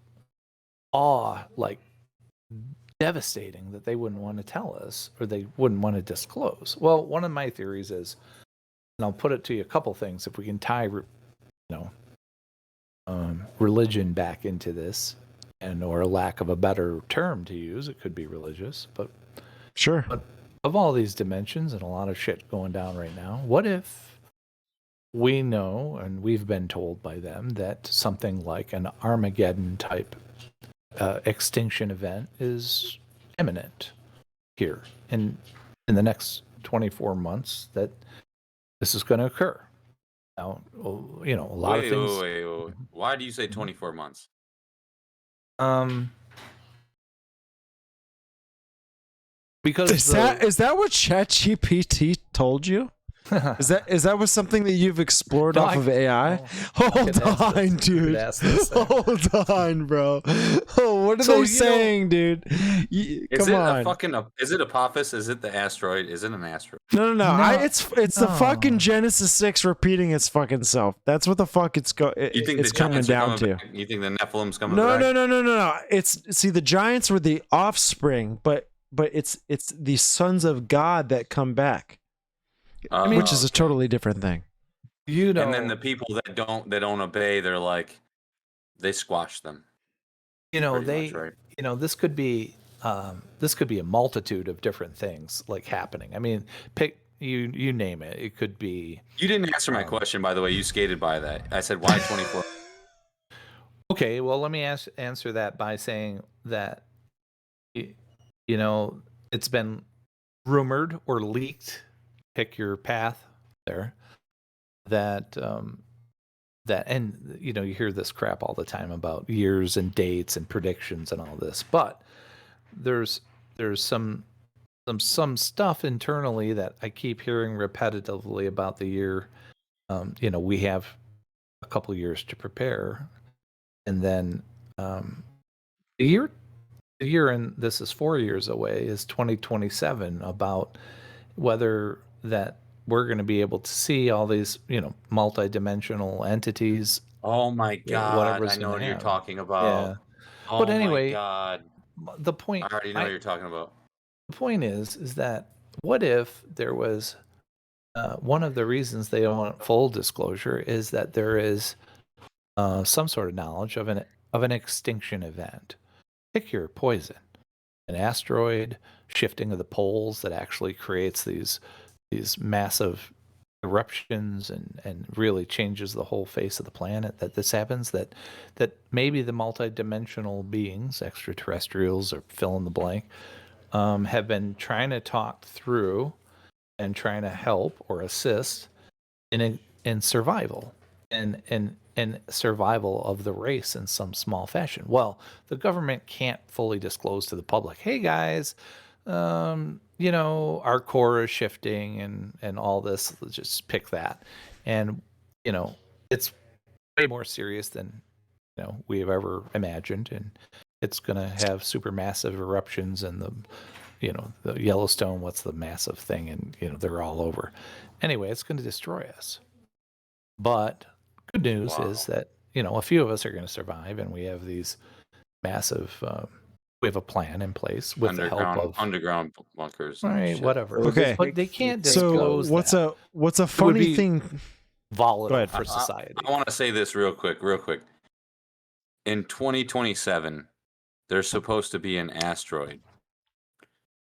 devastating that they wouldn't want to tell us, or they wouldn't want to disclose? Well, one of my theories is, and I'll put it to you, a couple things, if we can tie religion back into this, and or a lack of a better term to use, it could be religious, but sure. But of all these dimensions and a lot of shit going down right now, what if we know, and we've been told by them, that something like an Armageddon type extinction event is imminent here, and in the next 24 months that this is going to occur. Now, you know, a lot of things. Wait. Why do you say 24 months? Because is that what ChatGPT told you? Is that was something that you've explored off of AI? Hold on, dude. Hold on, bro. Oh, what are they saying, dude? Come on. Is it Apophis? Is it the asteroid? Is it an asteroid? No. It's the fucking Genesis 6 repeating its fucking self. That's what the fuck it's coming down to. You think the Nephilim's coming back? No. See, the giants were the offspring, but it's the sons of God that come back. Which is a totally different thing. You know, and then the people that don't obey, they're like, they squash them. You know, you know, this could be a multitude of different things like happening. I mean, pick you name it. It could be. You didn't answer my question, by the way. You skated by that. I said, why 24? Okay, well, let me answer that by saying that, you know, it's been rumored or leaked. Pick your path there. That and you know, you hear this crap all the time about years and dates and predictions and all this, but there's some stuff internally that I keep hearing repetitively about the year. You know, we have a couple years to prepare, and then the year, and this is 4 years away, is 2027, about whether that we're going to be able to see all these, you know, multi-dimensional entities. Oh my God, I know what you're talking about. Yeah. Oh, but anyway, my God. The point, I already know what you're talking about. The point is that what if there was one of the reasons they don't want full disclosure is that there is some sort of knowledge of an extinction event. Pick your poison. An asteroid, shifting of the poles that actually creates these massive eruptions and really changes the whole face of the planet. That this happens, that maybe the multidimensional beings, extraterrestrials or fill in the blank, have been trying to talk through and trying to help or assist in survival and survival of the race in some small fashion. Well, the government can't fully disclose to the public, hey guys, you know, our core is shifting and all this. Let's just pick that. And, you know, it's way more serious than, you know, we have ever imagined. And it's going to have supermassive eruptions, and you know, the Yellowstone, what's the massive thing? And, you know, they're all over. Anyway, it's going to destroy us. But good news is that, you know, a few of us are going to survive, and we have these massive, we have a plan in place with the help of underground bunkers. Right, whatever. Okay, but they can't disclose. So what's a funny thing? Volatile for society. I want to say this real quick. In 2027, there's supposed to be an asteroid.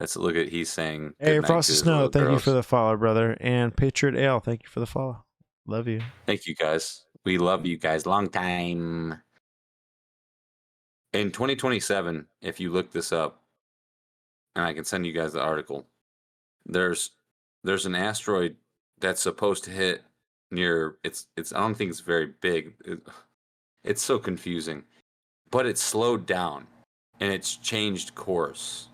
Let's look at. He's saying. Hey, Frosty Snow, thank you for the follow, brother, and Patriot Ale, thank you for the follow. Love you. Thank you, guys. We love you guys. Long time. In 2027, if you look this up, and I can send you guys the article, there's an asteroid that's supposed to hit near. It's. I don't think it's very big. It's so confusing, but it's slowed down, and it's changed course.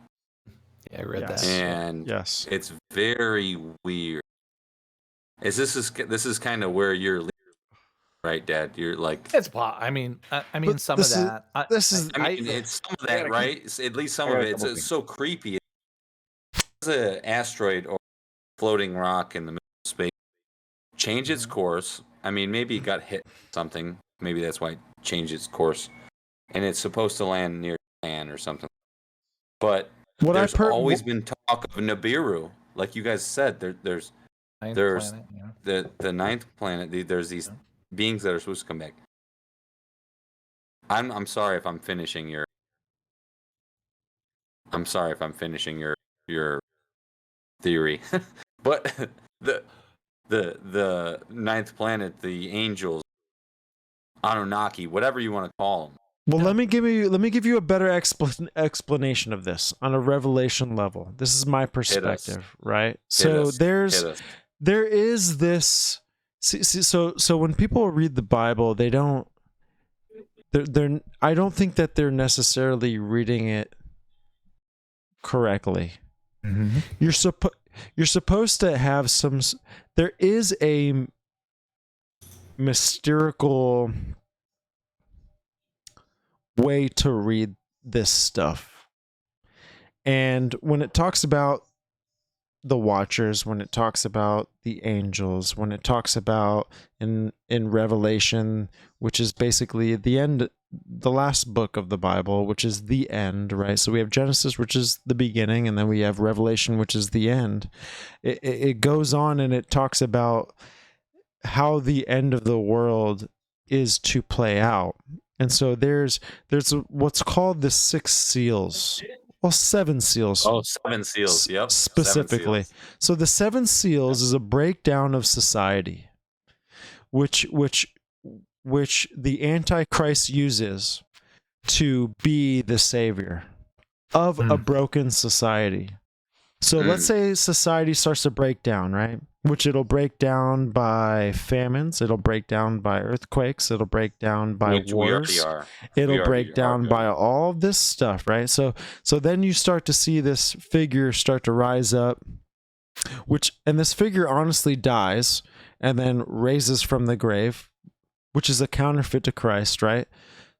Yeah, I read that. And yes, it's very weird. This is kind of where you're. Right, Dad. You're like. It's. I mean, some of that. It's some of that, right? At least some of it. It's so creepy. It's an asteroid or floating rock in the middle of space. Change its course. I mean, maybe it got hit something. Maybe that's why it changed its course. And it's supposed to land near Japan or something. But there's always been talk of Nibiru, like you guys said. There's planet, yeah. the ninth planet. There's these. Beings that are supposed to come back. I'm sorry if I'm finishing your. I'm sorry if I'm finishing your theory, but the ninth planet, the angels, Anunnaki, whatever you want to call them, Well, let me give you a better explanation of this on a revelation level. This is my perspective, right? So there is this. So when people read the Bible, they don't. They're. I don't think that they're necessarily reading it correctly. Mm-hmm. You're supposed to have some. There is a mystical way to read this stuff. And when it talks about the Watchers, when it talks about the angels, when it talks about in Revelation, which is basically the end, the last book of the Bible, which is the end, right? So we have Genesis, which is the beginning, and then we have Revelation, which is the end. It goes on and it talks about how the end of the world is to play out. And so there's what's called the 6 seals. Well, 7 seals. Oh, 7 seals. Yep. Specifically. Seals. So the 7 seals is a breakdown of society, which the Antichrist uses to be the savior of a broken society. So let's say society starts to break down, right? Which it'll break down by famines, it'll break down by earthquakes, it'll break down by wars. It'll break down by all of this stuff, right? So then you start to see this figure start to rise up, and this figure honestly dies and then raises from the grave, which is a counterfeit to Christ, right?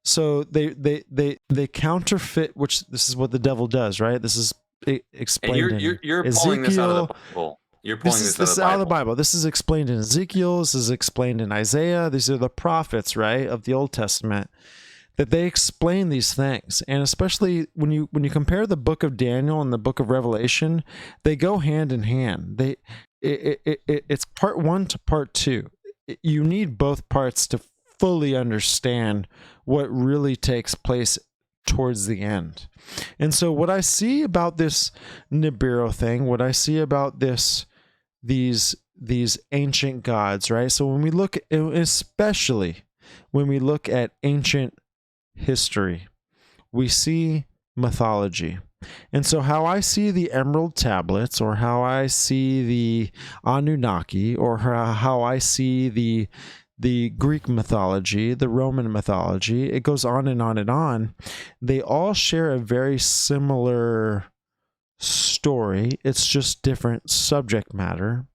So they counterfeit, which this is what the devil does, right? This is explained and you're in pulling Ezekiel. This out of the Bible. You're pulling this is out of the Bible. This is explained in Ezekiel. This is explained in Isaiah. These are the prophets, right, of the Old Testament, that they explain these things. And especially when you compare the book of Daniel and the book of Revelation, they go hand in hand. It's part 1 to part 2. You need both parts to fully understand what really takes place towards the end. And so what I see about this Nibiru thing, what I see about these ancient gods, right? So when we look, especially when we look at ancient history, we see mythology. And so how I see the Emerald Tablets, or how I see the Anunnaki, or how I see the Greek mythology, the Roman mythology, it goes on and on and on. They all share a very similar story. It's just different subject matter.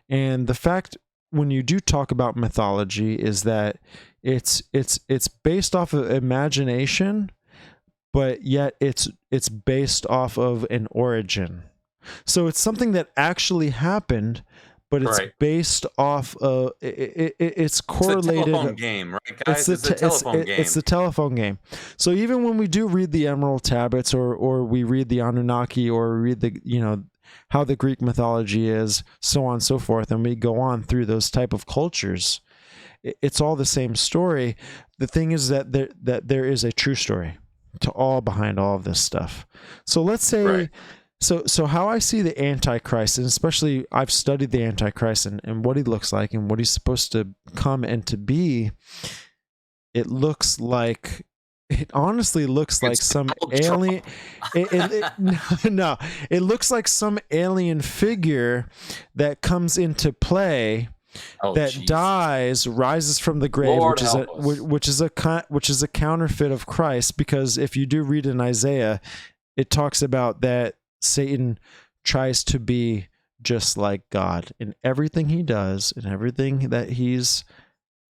And the fact when you do talk about mythology is that it's based off of imagination, but yet it's based off of an origin. So it's something that actually happened, but it's based off of it's correlated. It's a telephone game, right, guys? It's a telephone game. It's the telephone game. So even when we do read the Emerald Tablets, or we read the Anunnaki, or we read the how the Greek mythology is, so on and so forth, and we go on through those type of cultures, it's all the same story. The thing is that there is a true story behind all of this stuff. So let's say. So how I see the Antichrist, and especially I've studied the Antichrist and what he looks like and what he's supposed to come and to be, it honestly looks like some alien. It looks like some alien figure that comes into play, dies, rises from the grave, which is a counterfeit of Christ. Because if you do read in Isaiah, it talks about that Satan tries to be just like God in everything he does, in everything that he's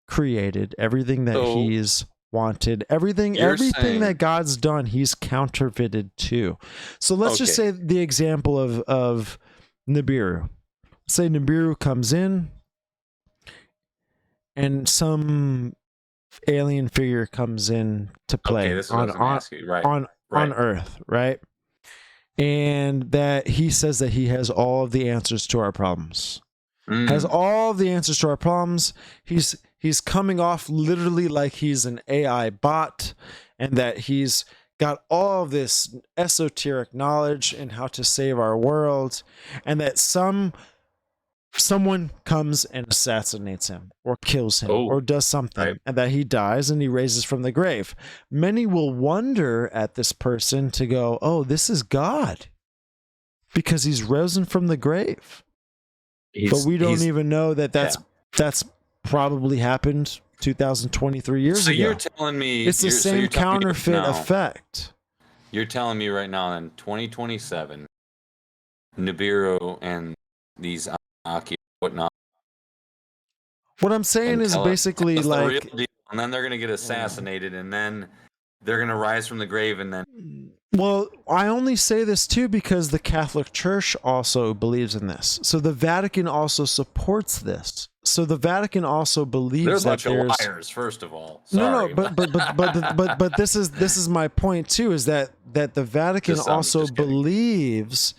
created, everything that he's wanted, everything that God's done, he's counterfeited too. So let's just say the example of Nibiru. Let's say Nibiru comes in and some alien figure comes in to play on Earth, right? And that he says that he has all of the answers to our problems. Has all of the answers to our problems. He's coming off literally like he's an AI bot, and that he's got all of this esoteric knowledge in how to save our world, and that some someone comes and assassinates him or kills him or does something, right. and that he dies and he raises from the grave. Many will wonder at this person to go, oh, this is God because he's risen from the grave. But we don't even know that that's probably happened 2023 years ago. So you're telling me it's the same counterfeit effect. You're telling me right now in 2027, Nibiru and these Aki whatnot. What I'm saying is basically tell us like, the real deal, and then they're gonna get assassinated, and then they're gonna rise from the grave, and then. Well, I only say this too because the Catholic Church also believes in this. So the Vatican also supports this. So the Vatican also believes there's that a bunch of liars, first of all. Sorry. But this is my point too, is that the Vatican also believes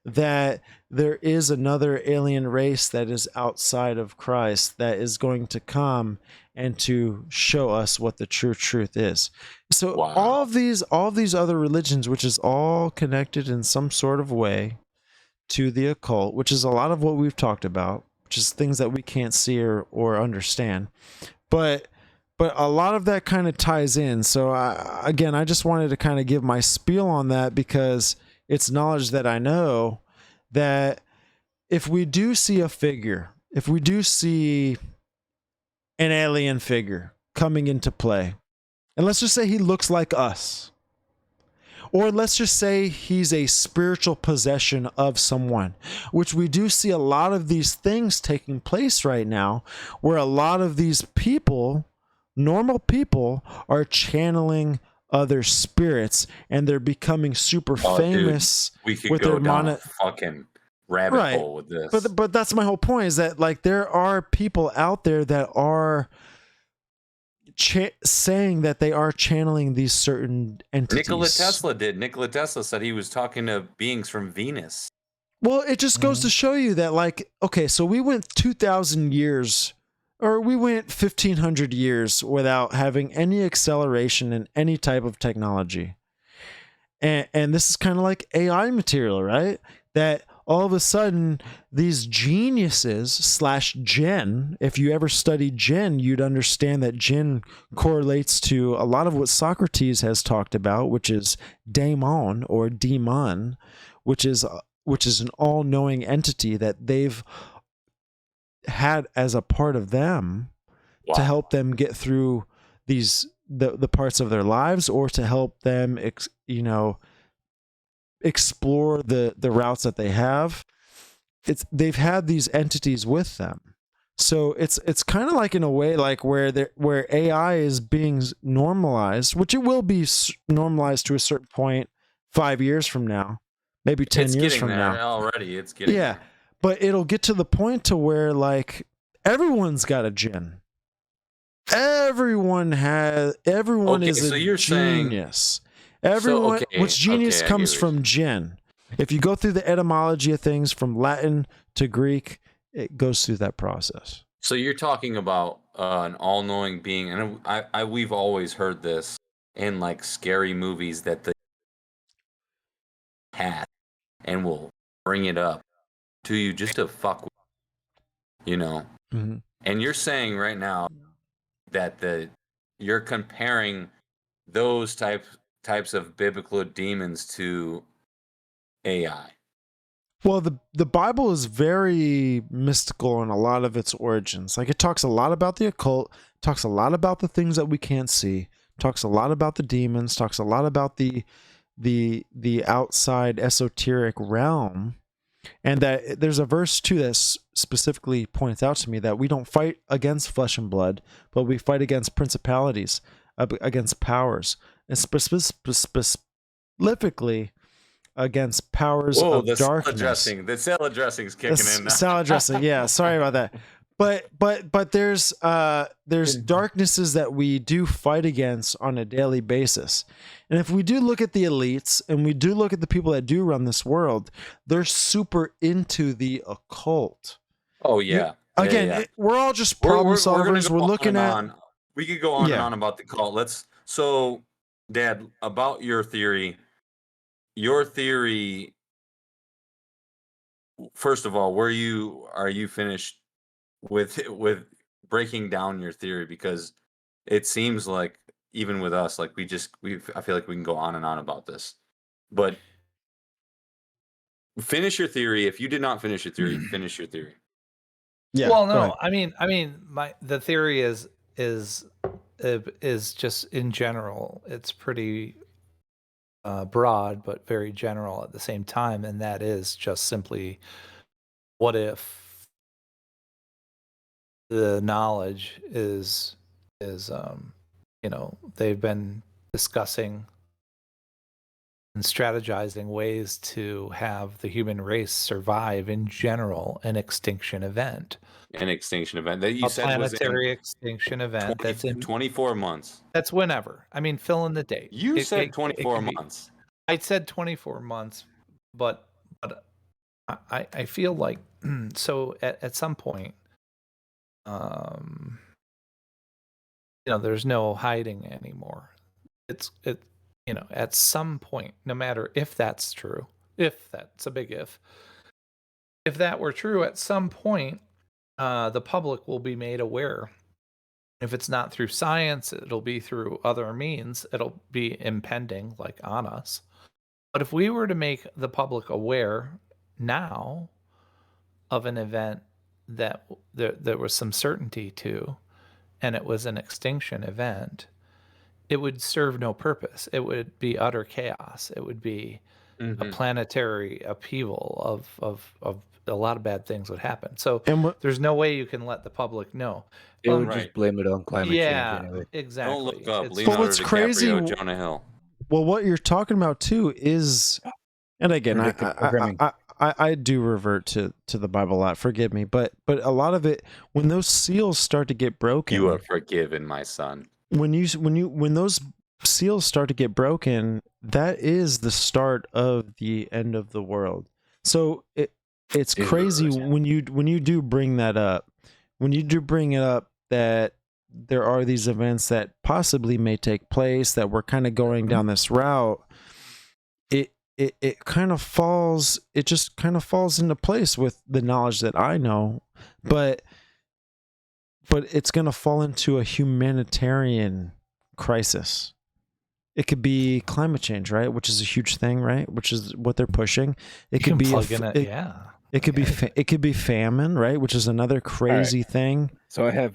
that there is another alien race that is outside of Christ that is going to come and to show us what the true truth is. So all of these other religions, which is all connected in some sort of way to the occult, which is a lot of what we've talked about, which is things that we can't see or understand. But a lot of that kind of ties in. So I just wanted to kind of give my spiel on that because it's knowledge that I know that if we do see a figure, if we do see an alien figure coming into play, and let's just say he looks like us, or let's just say he's a spiritual possession of someone, which we do see a lot of these things taking place right now, where a lot of these people, normal people, are channeling other spirits and they're becoming super famous. Dude, we could go down a fucking rabbit hole with this. But that's my whole point, is that like there are people out there that are saying that they are channeling these certain entities. Nikola Tesla did. Nikola Tesla said he was talking to beings from Venus. Well, it just goes to show you that, like, okay, so we went 2,000 years, or we went 1,500 years without having any acceleration in any type of technology. And this is kind of like AI material, right? That all of a sudden, these geniuses / Jinn, if you ever studied Jinn, you'd understand that Jinn correlates to a lot of what Socrates has talked about, which is daemon or demon, which is an all-knowing entity that they've had as a part of them to help them get through the parts of their lives, or to help them explore the routes that they have. They've had these entities with them. So it's kind of like, in a way, like where AI is being normalized, which it will be normalized to a certain point 5 years from now, maybe 10 years from now. Already it's getting there. But it'll get to the point to where, like, everyone's got a Jinn. Everyone is a genius. Which genius comes from Jinn. If you go through the etymology of things from Latin to Greek, it goes through that process. So you're talking about an all-knowing being, and we've always heard this in like scary movies that the hat and will bring it up to you just to fuck with, Mm-hmm. And you're saying right now that you're comparing those types of biblical demons to AI. Well, the Bible is very mystical in a lot of its origins. Like, it talks a lot about the occult, talks a lot about the things that we can't see, talks a lot about the demons, talks a lot about the outside esoteric realm. And that there's a verse too that specifically points out to me that we don't fight against flesh and blood, but we fight against principalities, against powers, and specifically against powers of darkness. The salad dressing's kicking in now. Salad dressing, yeah. Sorry about that. But there's darknesses that we do fight against on a daily basis. And if we do look at the elites and we do look at the people that do run this world, they're super into the occult. Oh yeah. We're all just problem solvers. We're looking at. We could go on and on about the cult. So, Dad, about your theory first of all, are you finished with breaking down your theory? Because it seems like even with us, like I feel like we can go on and on about this. But finish your theory. If you did not finish your theory, finish your theory. Yeah. Well, no, I mean, the theory is just in general. It's pretty broad, but very general at the same time, and that is just simply, what if the knowledge is they've been discussing and strategizing ways to have the human race survive in general an extinction event. An extinction event that you said was planetary extinction event that's in 24 months. That's whenever. I mean, fill in the date. You said 24 months. I said 24 months, but I feel like so at some point, there's no hiding anymore. At some point, no matter if that's true, if that's a big if that were true, at some point, the public will be made aware. If it's not through science, it'll be through other means. It'll be impending, like on us. But if we were to make the public aware now of an event that there was some certainty to, and it was an extinction event, it would serve no purpose. It would be utter chaos. It would be a planetary upheaval of a lot of bad things would happen. So there's no way you can let the public know. They would just blame it on climate change anyway. Exactly. Don't look up Leonardo what's DiCaprio, crazy, Jonah Hill. Well, what you're talking about too is, and again, I do revert to the Bible a lot. Forgive me, but a lot of it, when those seals start to get broken, you are forgiven, my son. When those seals start to get broken, that is the start of the end of the world. So it's crazy when you do bring that up. When you do bring it up that there are these events that possibly may take place, that we're kind of going down this route, it kind of falls, it just kind of falls into place with the knowledge that I know, but it's going to fall into a humanitarian crisis. It could be climate change, right? Which is a huge thing, right? Which is what they're pushing. It could be It could be famine, right? Which is another crazy thing. So I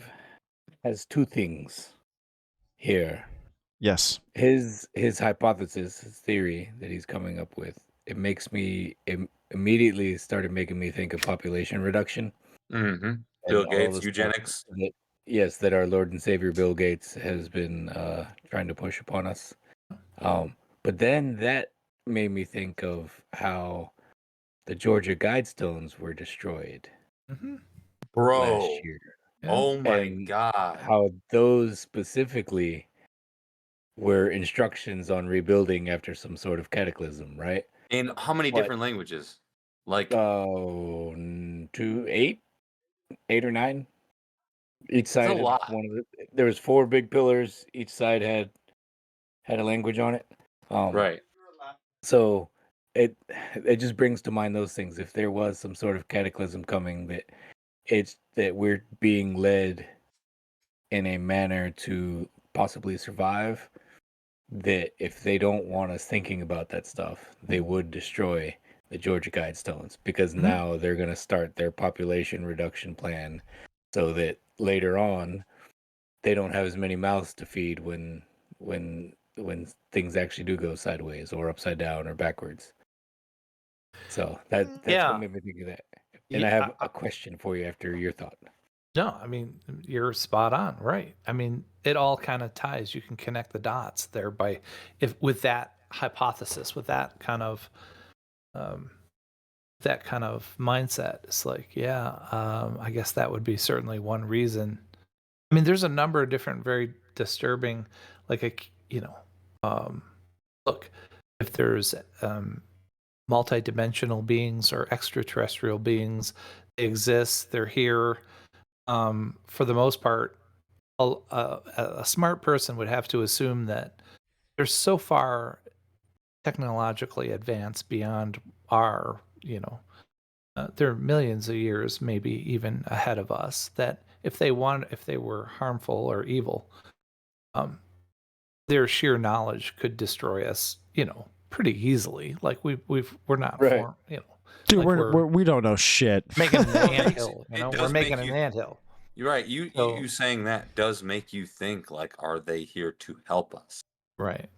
has two things here. Yes. His hypothesis, his theory that he's coming up with, it makes me immediately started making me think of population reduction. Mm-hmm. Bill Gates, eugenics. That our Lord and Savior Bill Gates has been trying to push upon us. But then that made me think of how the Georgia Guidestones were destroyed. Bro. Last year. Oh my God. How those specifically were instructions on rebuilding after some sort of cataclysm, right? In how many different languages? Like 8 or 9. Each side had there was 4 big pillars. Each side had a language on it. Right. So it just brings to mind those things. If there was some sort of cataclysm coming, that we're being led in a manner to possibly survive, that if they don't want us thinking about that stuff, they would destroy the Georgia Guidestones, because now they're going to start their population reduction plan so that later on they don't have as many mouths to feed when things actually do go sideways or upside down or backwards. So that's what made me think of that. And I have a question for you after your thought. No, I mean, you're spot on, right? I mean, it all kind of ties. You can connect the dots there with that hypothesis, with that kind of mindset. It's like, I guess that would be certainly one reason. I mean, there's a number of different very disturbing, look, if there's multidimensional beings or extraterrestrial beings, they exist, they're here. For the most part, a smart person would have to assume that they're so far technologically advanced beyond our, they're millions of years, maybe even ahead of us. That if they were harmful or evil, their sheer knowledge could destroy us, pretty easily. Like we're not Right. Dude, like we don't know shit. making an anthill. We're making an anthill. You're right. You saying that does make you think, like, are they here to help us? Right.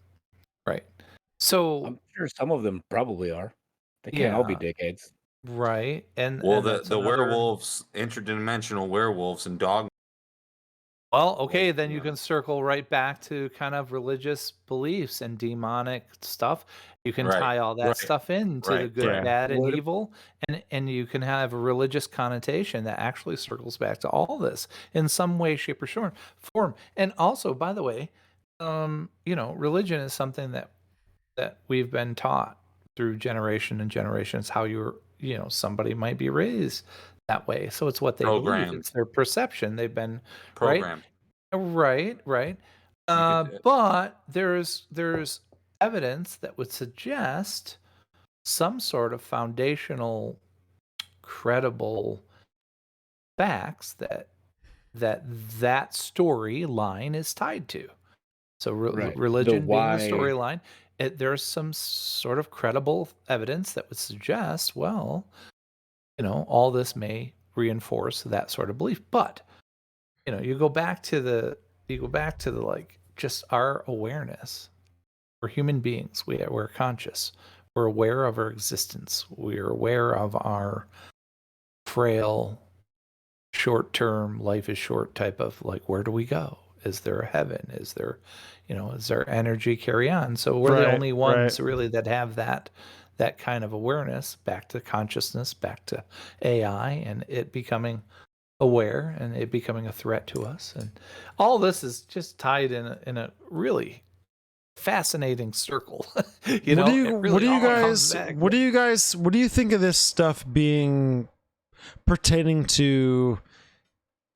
So I'm sure some of them probably are. They can't all be dickheads. Right. And the werewolves, interdimensional werewolves and dog. Well, okay, then you can circle right back to kind of religious beliefs and demonic stuff. You can tie all that stuff into the good, bad, and evil, and you can have a religious connotation that actually circles back to all this in some way, shape, or form. And also, by the way, religion is something that we've been taught through generation and generations how somebody might be raised that way. So it's what they believe. It's their perception. They've been programmed. Right. But there's evidence that would suggest some sort of foundational, credible facts that storyline is tied to. So religion being the storyline, there's some sort of credible evidence that would suggest, well, all this may reinforce that sort of belief. But you go back to the like just our awareness. We're human beings. We're conscious. We're aware of our existence. We're aware of our frail, short-term, life is short type of like, where do we go? Is there a heaven? Is there energy carry on? So we're the only ones really that have that kind of awareness, back to consciousness, back to AI, and it becoming aware and it becoming a threat to us. And all this is just tied in a really fascinating circle. What do you think of this stuff being pertaining to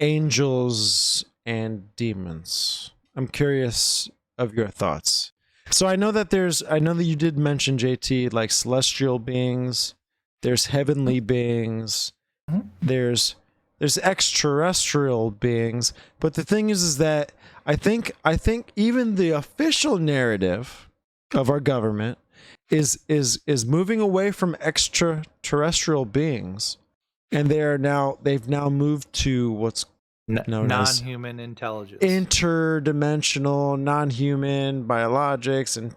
angels and demons? I'm curious of your thoughts. So I know that you did mention, JT, like celestial beings, there's heavenly beings, there's extraterrestrial beings, but the thing is that I think even the official narrative of our government is moving away from extraterrestrial beings, and they've now moved to what's known as non-human intelligence, interdimensional, non-human biologics and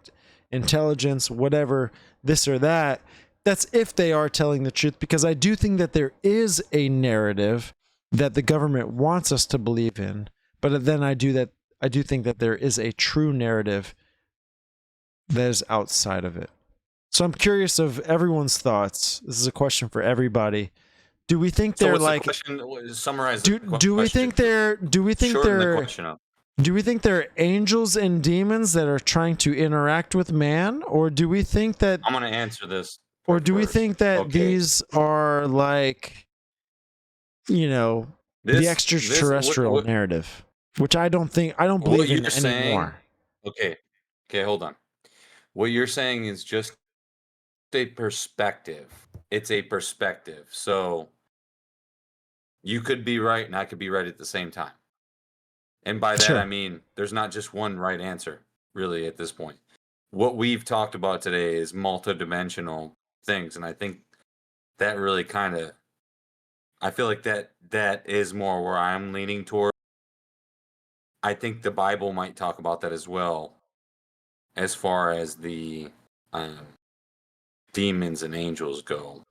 intelligence, whatever, this or that. That's if they are telling the truth, because I do think that there is a narrative that the government wants us to believe in, but then I do think that there is a true narrative that is outside of it. So I'm curious of everyone's thoughts. This is a question for everybody. Do we think they're like? Summarize. Do we think they're angels and demons that are trying to interact with man, or do we think that? I'm going to answer this. Or do we think that these are like, the extraterrestrial narrative, which I don't believe in anymore. Okay, hold on. What you're saying is just a perspective. It's a perspective. So you could be right and I could be right at the same time. And by that, I mean, there's not just one right answer, really, at this point. What we've talked about today is multidimensional things. And I think that really I feel like that is more where I'm leaning toward. I think the Bible might talk about that as well, as far as the demons and angels go.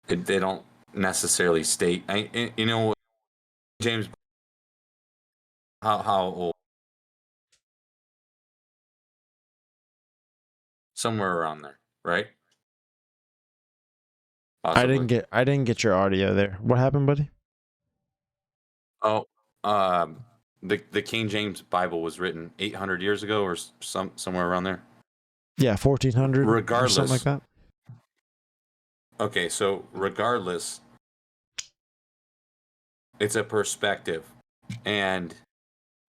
They don't necessarily state. James, how old? Somewhere around there, right? Possibly. I didn't get your audio there. What happened, buddy? Oh, the King James Bible was written 800 years ago, or somewhere around there. Yeah, 1400. Regardless, or something like that. Okay, so regardless, it's a perspective, and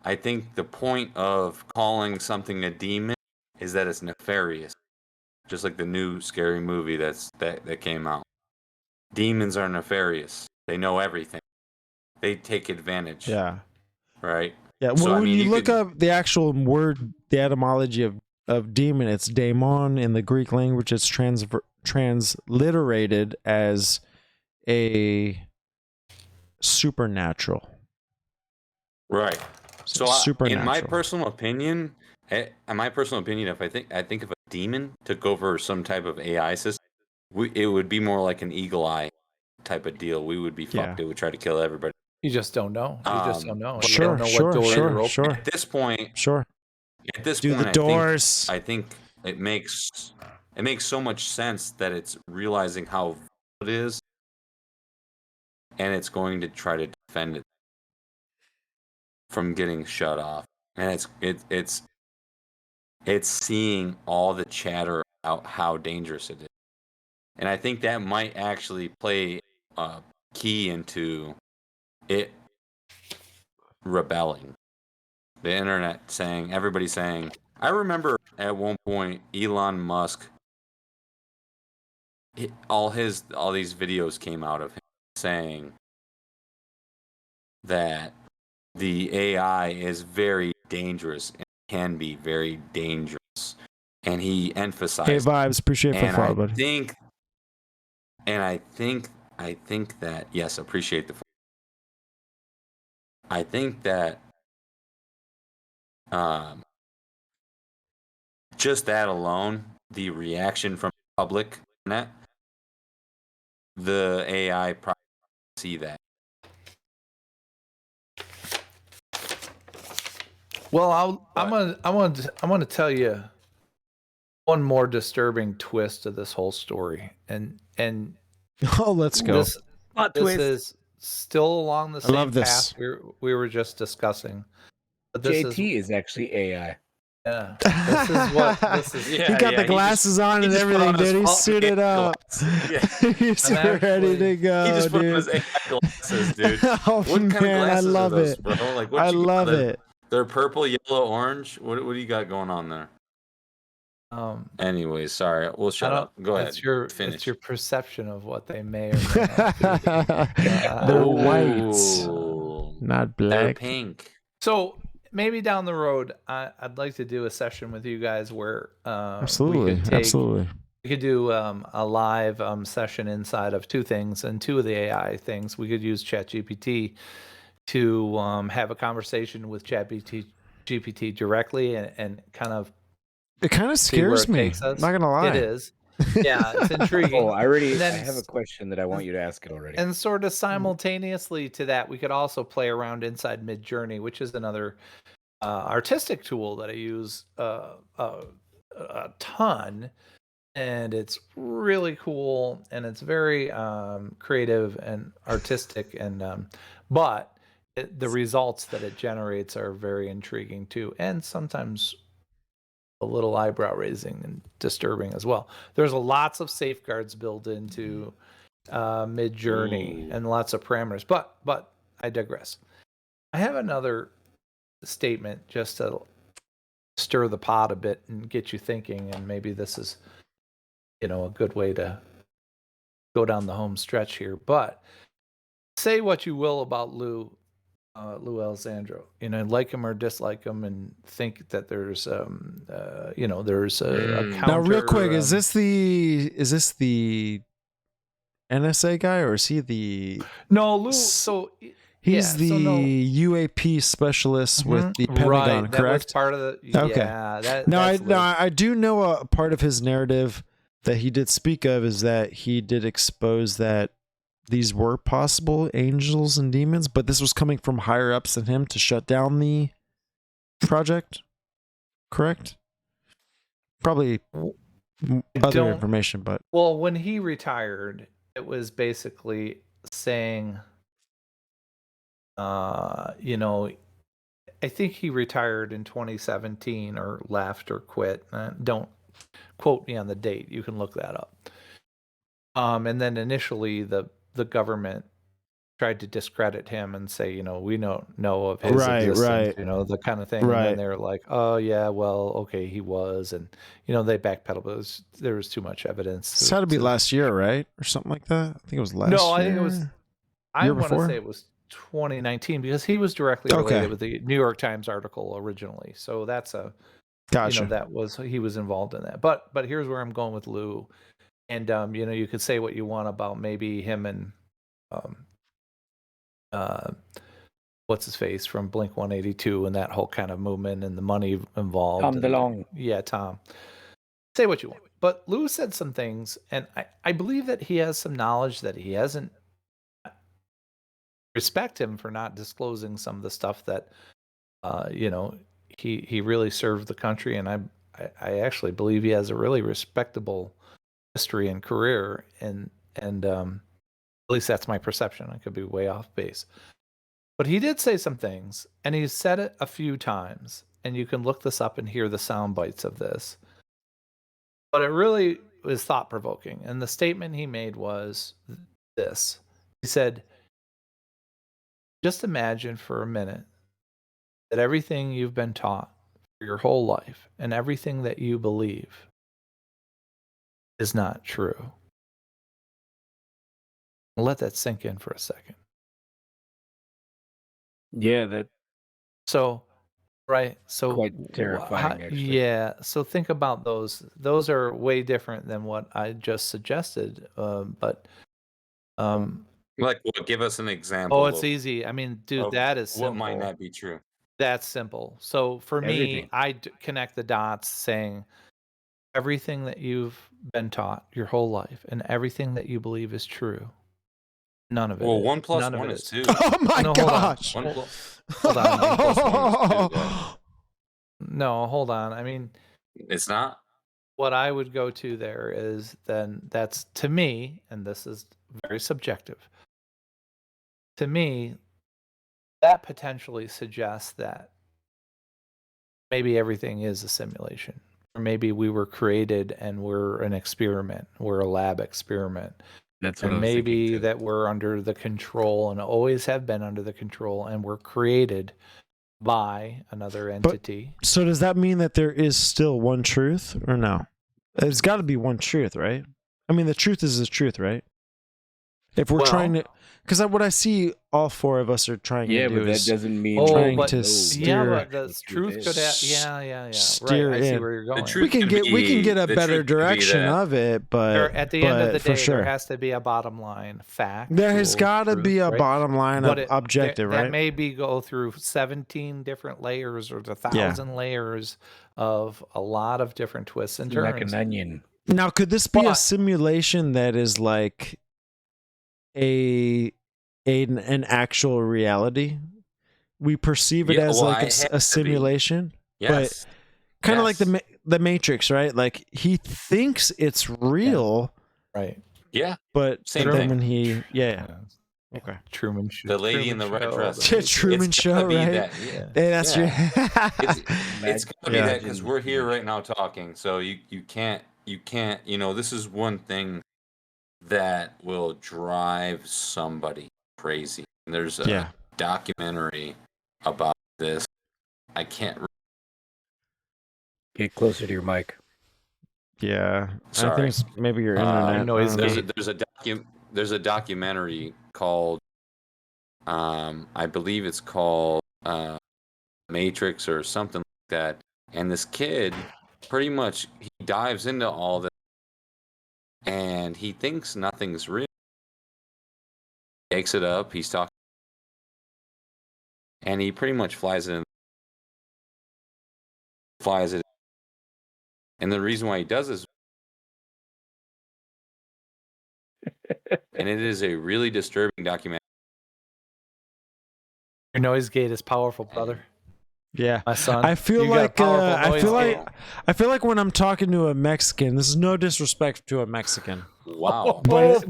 I think the point of calling something a demon is that it's nefarious, just like the new scary movie that came out. demons are nefarious. They know everything. They take advantage. Yeah. Right? Yeah. Well, So, I when mean, you you look could- up the actual word, the etymology of demon, it's daemon. In the Greek language, it's transliterated as a supernatural. Right. So, in my supernatural. personal opinion, if I think if a demon took over some type of AI system, it would be more like an eagle eye type of deal. We would be fucked. Yeah. It would try to kill everybody. You just don't know. You just don't know. You Sure, don't know sure, what doors sure, are open. sure. At this point, Sure. Do the I doors. I think it makes so much sense that it's realizing how it is, and it's going to try to defend it from getting shut off. And it's seeing all the chatter about how dangerous it is. And I think that might actually play a key into it rebelling. The internet saying, everybody saying, I remember at one point Elon Musk, all these videos came out of him saying that the AI is very dangerous and can be very dangerous. And he emphasized, Hey, Vibes, appreciate the follow, buddy. I think that, yes, appreciate the. I think that just that alone, the reaction from the public, the AI probably see that. Well, I'm gonna tell you one more disturbing twist to this whole story, and oh, let's go. This is still along the same path we were just discussing. But JT is actually AI. Yeah, this is what this is. He got the glasses on and everything, dude. He's suited up. He's ready to go. He just put on his AI glasses, dude. Oh, what kind man, of glasses I love are those, it, bro? Like, what I you love it. They're purple, yellow, orange. What do you got going on there? Anyway, sorry. We'll shut up. Go ahead. Finish. It's your perception of what they may or may not be. They're white, not black. They're pink. So maybe down the road, I'd like to do a session with you guys where absolutely. We could do a live session inside of two things, and two of the AI things. We could use ChatGPT to have a conversation with ChatGPT directly and kind of. It kind of scares me. I'm not gonna lie. It is. Yeah, it's intriguing. Oh, I have a question that I want you to ask it already. And sort of simultaneously to that, we could also play around inside Midjourney, which is another artistic tool that I use a ton, and it's really cool and it's very creative and artistic, and but the results that it generates are very intriguing too, and sometimes a little eyebrow raising and disturbing as well. There's lots of safeguards built into Midjourney and lots of parameters, but I digress. I have another statement just to stir the pot a bit and get you thinking, and maybe this is a good way to go down the home stretch here. But say what you will about Lou Alessandro, like him or dislike him, and think that there's there's a counter. Now, real quick, is this the NSA guy, or is he the? No, Lou. So he's the UAP specialist with the Pentagon, right, correct? That was part of the. Okay. Yeah, I do know a part of his narrative that he did speak of is that he did expose that these were possible angels and demons, but this was coming from higher ups than him to shut down the project. Correct? Probably other information, but when he retired, it was basically saying, I think he retired in 2017 or left or quit. Don't quote me on the date. You can look that up. And then initially the government tried to discredit him and say, you know, we don't know of his existence, you know, the kind of thing. And then they're like, oh yeah, well, okay, he was, and you know, they backpedal, but there was too much evidence. It's had to be last year, right, or something like that. I think it was last year. No, I think it was. I want to say it was 2019 because he was directly related with the New York Times article originally. So that's a, gotcha. You know, he was involved in that. But here's where I'm going with Lou, and you know, you could say what you want about maybe him and what's his face from Blink 182 and that whole kind of movement and the money involved. Tom DeLonge. Yeah, Tom. Say what you want. But Lou said some things, and I believe that he has some knowledge that he hasn't. Respect him for not disclosing some of the stuff that, you know, he really served the country, and I actually believe he has a really respectable history and career, and at least that's my perception. I could be way off base. But he did say some things, and he said it a few times, and you can look this up and hear the sound bites of this. But it really was thought-provoking, and the statement he made was this. He said, just imagine for a minute that everything you've been taught for your whole life and everything that you believe is not true. Let that sink in for a second. Yeah, so quite terrifying, actually. Yeah, so think about those. Those are way different than what I just suggested. But like, what? Give us an example. Oh, it's easy. I mean, dude, that is simple. What might not be true? That's simple. So for me, I connect the dots saying everything that you've been taught your whole life and everything that you believe is true. None of it. Well, 1 + 1 is 2. Oh my gosh. Hold on. 1 + 1 is 2. No, hold on. I mean, it's not. What I would go to there is then that's, to me, and this is very subjective, to me, that potentially suggests that maybe everything is a simulation, or maybe we were created and we're an experiment, we're a lab experiment. That's what and I was maybe thinking, that we're under the control and always have been under the control, and we're created by another entity. But, so does that mean that there is still one truth, or no? There's got to be one truth, right? I mean, the truth is the truth, right? If we're trying to, because what I see all four of us are trying to do is that doesn't mean trying to steer. Yeah, but the truth could have, yeah. Steer right, I in. see where you're going. We can get a better direction of it, but at the end of the day, sure, there has to be a bottom line fact. There has got to be a bottom line objective, right? That maybe go through 17 different layers or 1,000 layers of a lot of different twists and turns. Like an onion. Now, could this be a simulation that is like an actual reality? We perceive it as like a simulation, but kind of like the Matrix, right? Like he thinks it's real, right? Yeah, but same then thing. when he, okay, Truman Show, the lady in the red dress, Truman Show, right? That's your. It's gonna be that because we're here right now talking, so you can't. You know, this is one thing that will drive somebody crazy. And there's a documentary about this. I can't get closer to your mic. Yeah, sorry. I think it's maybe your internet. There's a documentary called I believe it's called Matrix or something like that. And this kid pretty much he dives into all this and he thinks nothing's real. He takes it up, he's talking, and he pretty much flies it. And the reason why he does this, and it is a really disturbing documentary. Your noise gate is powerful, brother. Yeah, my son. I feel like when I'm talking to a Mexican, this is no disrespect to a Mexican. Wow. But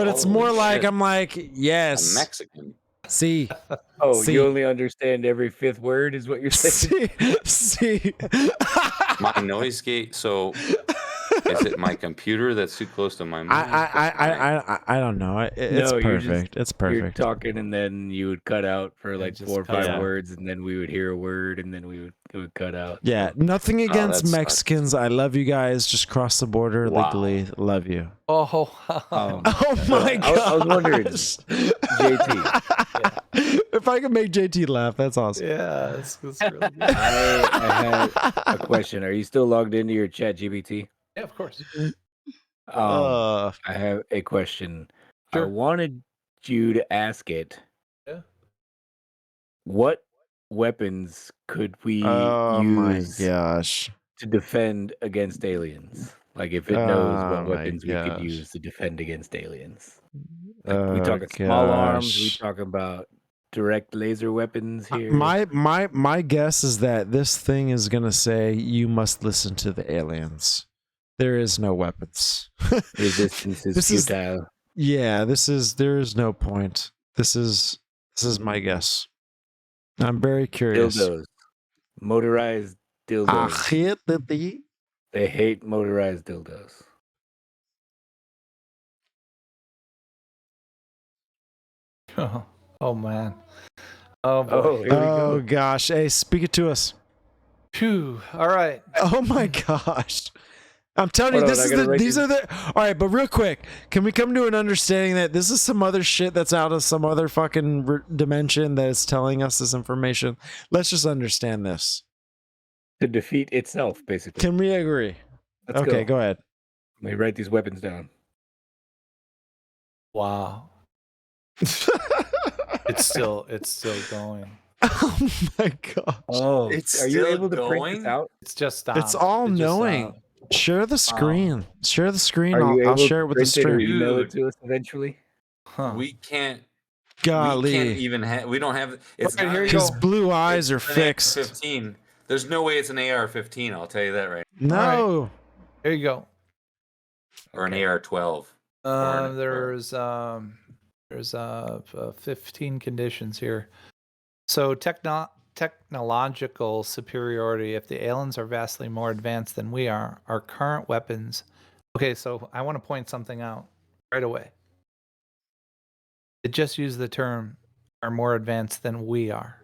it's more like I'm like, yes, a Mexican. See. You only understand every fifth word is what you're saying. See. My noise gate. So Is it my computer that's too close to my mic? I don't know. It's No, perfect. It's You're perfect. talking, and then you would cut out for like just 4 or cut 5 out. words, and then we would hear a word, and then it would cut out. Yeah, So. nothing against that sucks. Mexicans. I love you guys. Just cross the border legally. Love you. Oh, Oh my gosh. I was wondering, JT. If I could make JT laugh, that's awesome. yeah, that's really good. I had a question. Are you still logged into your ChatGPT? Yeah, of course. I have a question. Sure. I wanted you to ask it. Yeah. What weapons could we my use gosh. to defend against aliens? Like if it knows what weapons we could use to defend against aliens. Like we talking small arms, we talking about direct laser weapons here. My guess is that this thing is gonna say you must listen to the aliens. There is no weapons. Resistance is futile. There is no point. This is my guess. I'm very curious. Dildos. Motorized dildos. They hate motorized dildos. Oh man. Oh boy. Oh, here we go. Gosh. Hey, speak it to us. Phew. All right. Oh my gosh. I'm telling you, these are the. All right, but real quick, can we come to an understanding that this is some other shit that's out of some other fucking dimension that is telling us this information? Let's just understand this. To defeat itself, basically. Can we agree? Let's go ahead. Let me write these weapons down. Wow. It's still going. Oh my god. Oh, are you able to print this out? It's just stopped. It's all knowing. Share the screen. Share the screen. I'll share it with the stream. Email it to us eventually. Huh. We can't. Golly. We can't even have. We don't have. It's right, not. here you His go. blue eyes are fixed. AR-15. There's no way it's an AR-15. I'll tell you that right. No. Here you go. Or an AR-12. There's 15 conditions here. So technological superiority. If the aliens are vastly more advanced than we are, our current weapons. Okay, so I want to point something out right away. It just used the term "are more advanced than we are."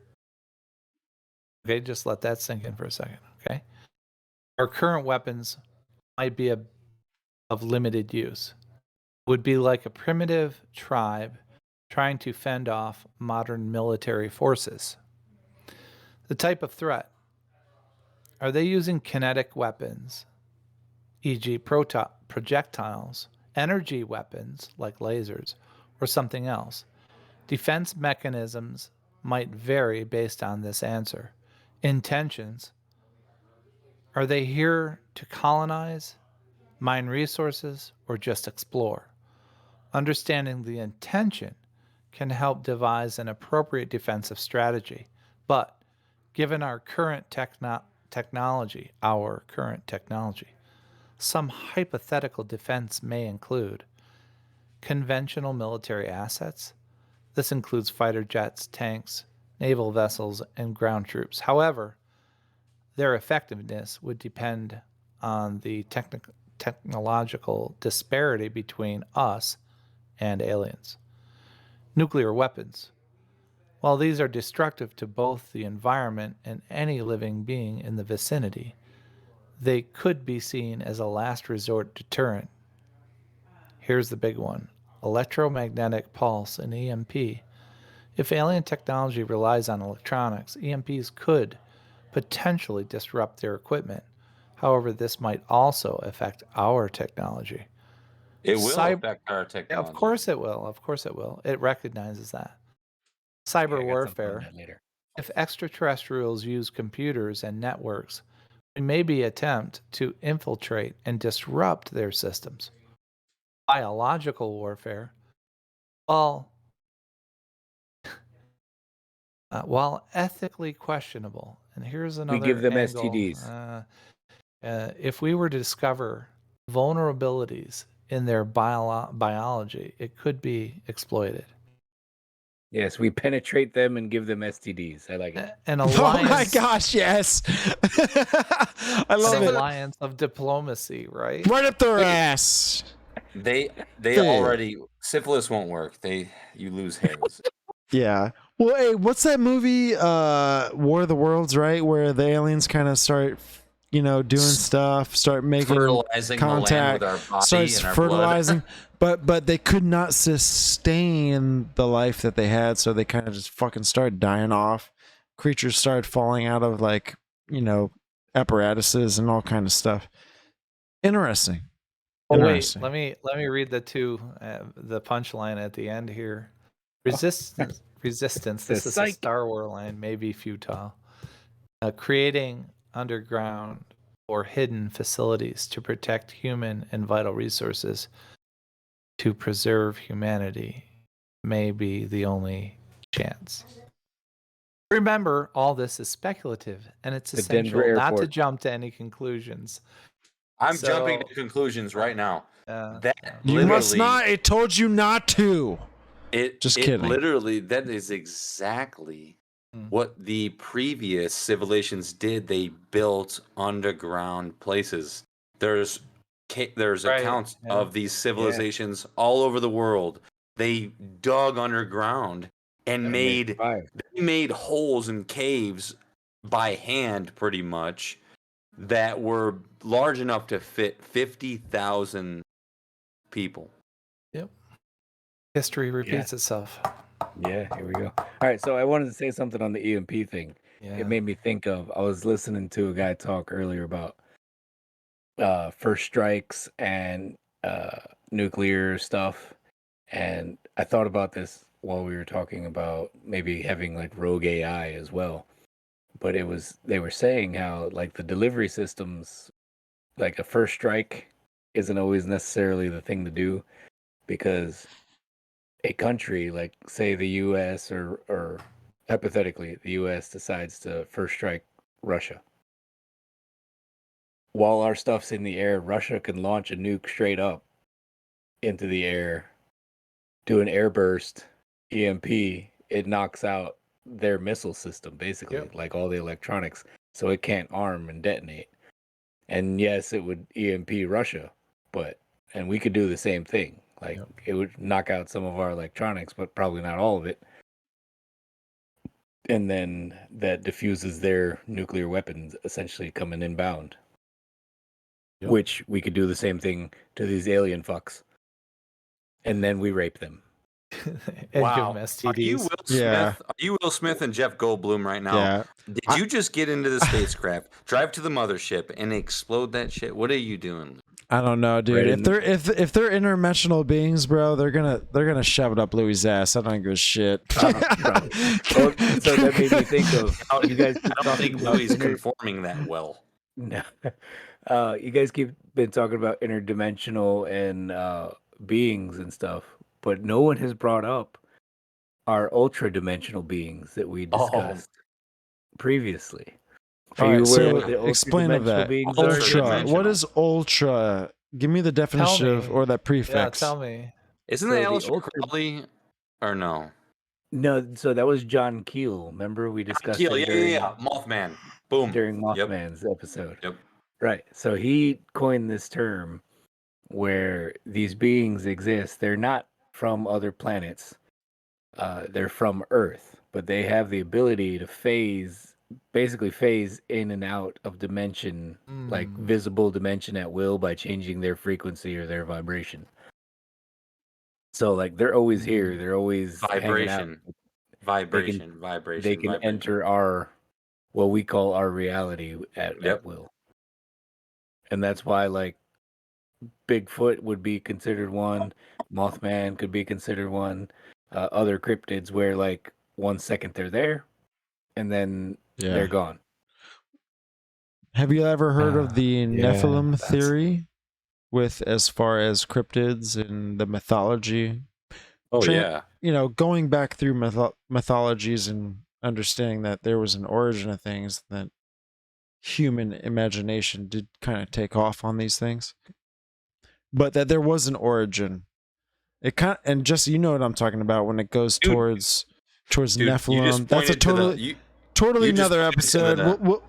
Okay, just let that sink in for a second. Okay, our current weapons might be of limited use. Would be like a primitive tribe trying to fend off modern military forces. The type of threat. Are they using kinetic weapons, e.g. projectiles, energy weapons like lasers, or something else? Defense mechanisms might vary based on this answer. Intentions. Are they here to colonize, mine resources, or just explore? Understanding the intention can help devise an appropriate defensive strategy. But given our current technology, some hypothetical defense may include conventional military assets. This includes fighter jets, tanks, naval vessels, and ground troops. However, their effectiveness would depend on the technological disparity between us and aliens. Nuclear weapons. While these are destructive to both the environment and any living being in the vicinity, they could be seen as a last resort deterrent. Here's the big one: electromagnetic pulse and EMP. If alien technology relies on electronics, EMPs could potentially disrupt their equipment. However, this might also affect our technology. It will affect our technology. Yeah, of course it will. Of course it will. It recognizes that. Cyber warfare. If extraterrestrials use computers and networks, we may attempt to infiltrate and disrupt their systems. Biological warfare. While ethically questionable, and here's another we give them angle. STDs. If we were to discover vulnerabilities in their biology, it could be exploited. Yes, we penetrate them and give them STDs. I like it. An alliance. Oh my gosh, yes. I love An it. alliance of diplomacy, right? Right up their ass. They Yeah. already syphilis won't work. You lose hairs. Yeah. Well, hey, what's that movie? War of the Worlds, right? Where the aliens kind of start, doing stuff, start making fertilizing contact, the land with our body starts and our fertilizing, blood. but they could not sustain the life that they had, so they kind of just fucking started dying off. Creatures started falling out of apparatuses and all kind of stuff. Interesting. Oh wait, let me read the punchline at the end here. Resistance. This is a Star Wars line, may be futile. Creating underground or hidden facilities to protect human and vital resources to preserve humanity may be the only chance. Remember, all this is speculative, and it's essential not to jump to any conclusions. I'm jumping to conclusions right now. You must not. It told you not to. Just kidding. Literally, that is exactly what the previous civilizations did. They built underground places. There's accounts of these civilizations all over the world. They dug underground and made holes in caves by hand, pretty much, that were large enough to fit 50,000 people. Yep. History repeats itself. Yeah, here we go. All right, so I wanted to say something on the EMP thing. Yeah. It made me think of, I was listening to a guy talk earlier about first strikes and nuclear stuff, and I thought about this while we were talking about maybe having like rogue AI as well. But they were saying how like the delivery systems, like a first strike isn't always necessarily the thing to do, because a country like, say, the US or hypothetically the US decides to first strike Russia. While our stuff's in the air, Russia can launch a nuke straight up into the air, do an airburst, EMP, it knocks out their missile system, basically, like all the electronics, so it can't arm and detonate. And yes, it would EMP Russia, and we could do the same thing. Like, it would knock out some of our electronics, but probably not all of it. And then that diffuses their nuclear weapons essentially coming inbound. Yep. Which we could do the same thing to these alien fucks. And then we rape them. And wow. Give them STDs. Are you Will Smith? Yeah. Are you Will Smith and Jeff Goldblum right now? Yeah. Did you just get into the spacecraft, drive to the mothership, and explode that shit? What are you doing? I don't know, dude. Right, if they're interdimensional beings, bro, they're gonna shove it up Louis' ass. I don't give a shit. So that made me think of you guys. I don't think Louis conforming that well. No. You guys been talking about interdimensional and beings and stuff, but no one has brought up our ultra-dimensional beings that we discussed previously. Are you aware what the explain that. Ultra. What is ultra? Give me the definition or that prefix. Yeah, tell me. Isn't that Aleister Crowley or no? No, so that was John Keel. Remember we discussed Keel, yeah. Mothman. Boom. During Mothman's episode. Yep. Right. So he coined this term where these beings exist. They're not from other planets. They're from Earth, but they have the ability to basically phase in and out of dimension, like visible dimension at will, by changing their frequency or their vibration. So like they're always here. They're always vibration. They can enter what we call our reality at will. And that's why, like, Bigfoot would be considered one. Mothman could be considered one. Other cryptids where, like, 1 second they're there, and then they're gone. Have you ever heard of the Nephilim theory, with as far as cryptids and the mythology? Going back through mythologies and understanding that there was an origin of things, that human imagination did kind of take off on these things, but that there was an origin. It kind of, and just, you know what I'm talking about when it goes towards towards Dude, Nephilim. That's a totally you just another pointed to episode.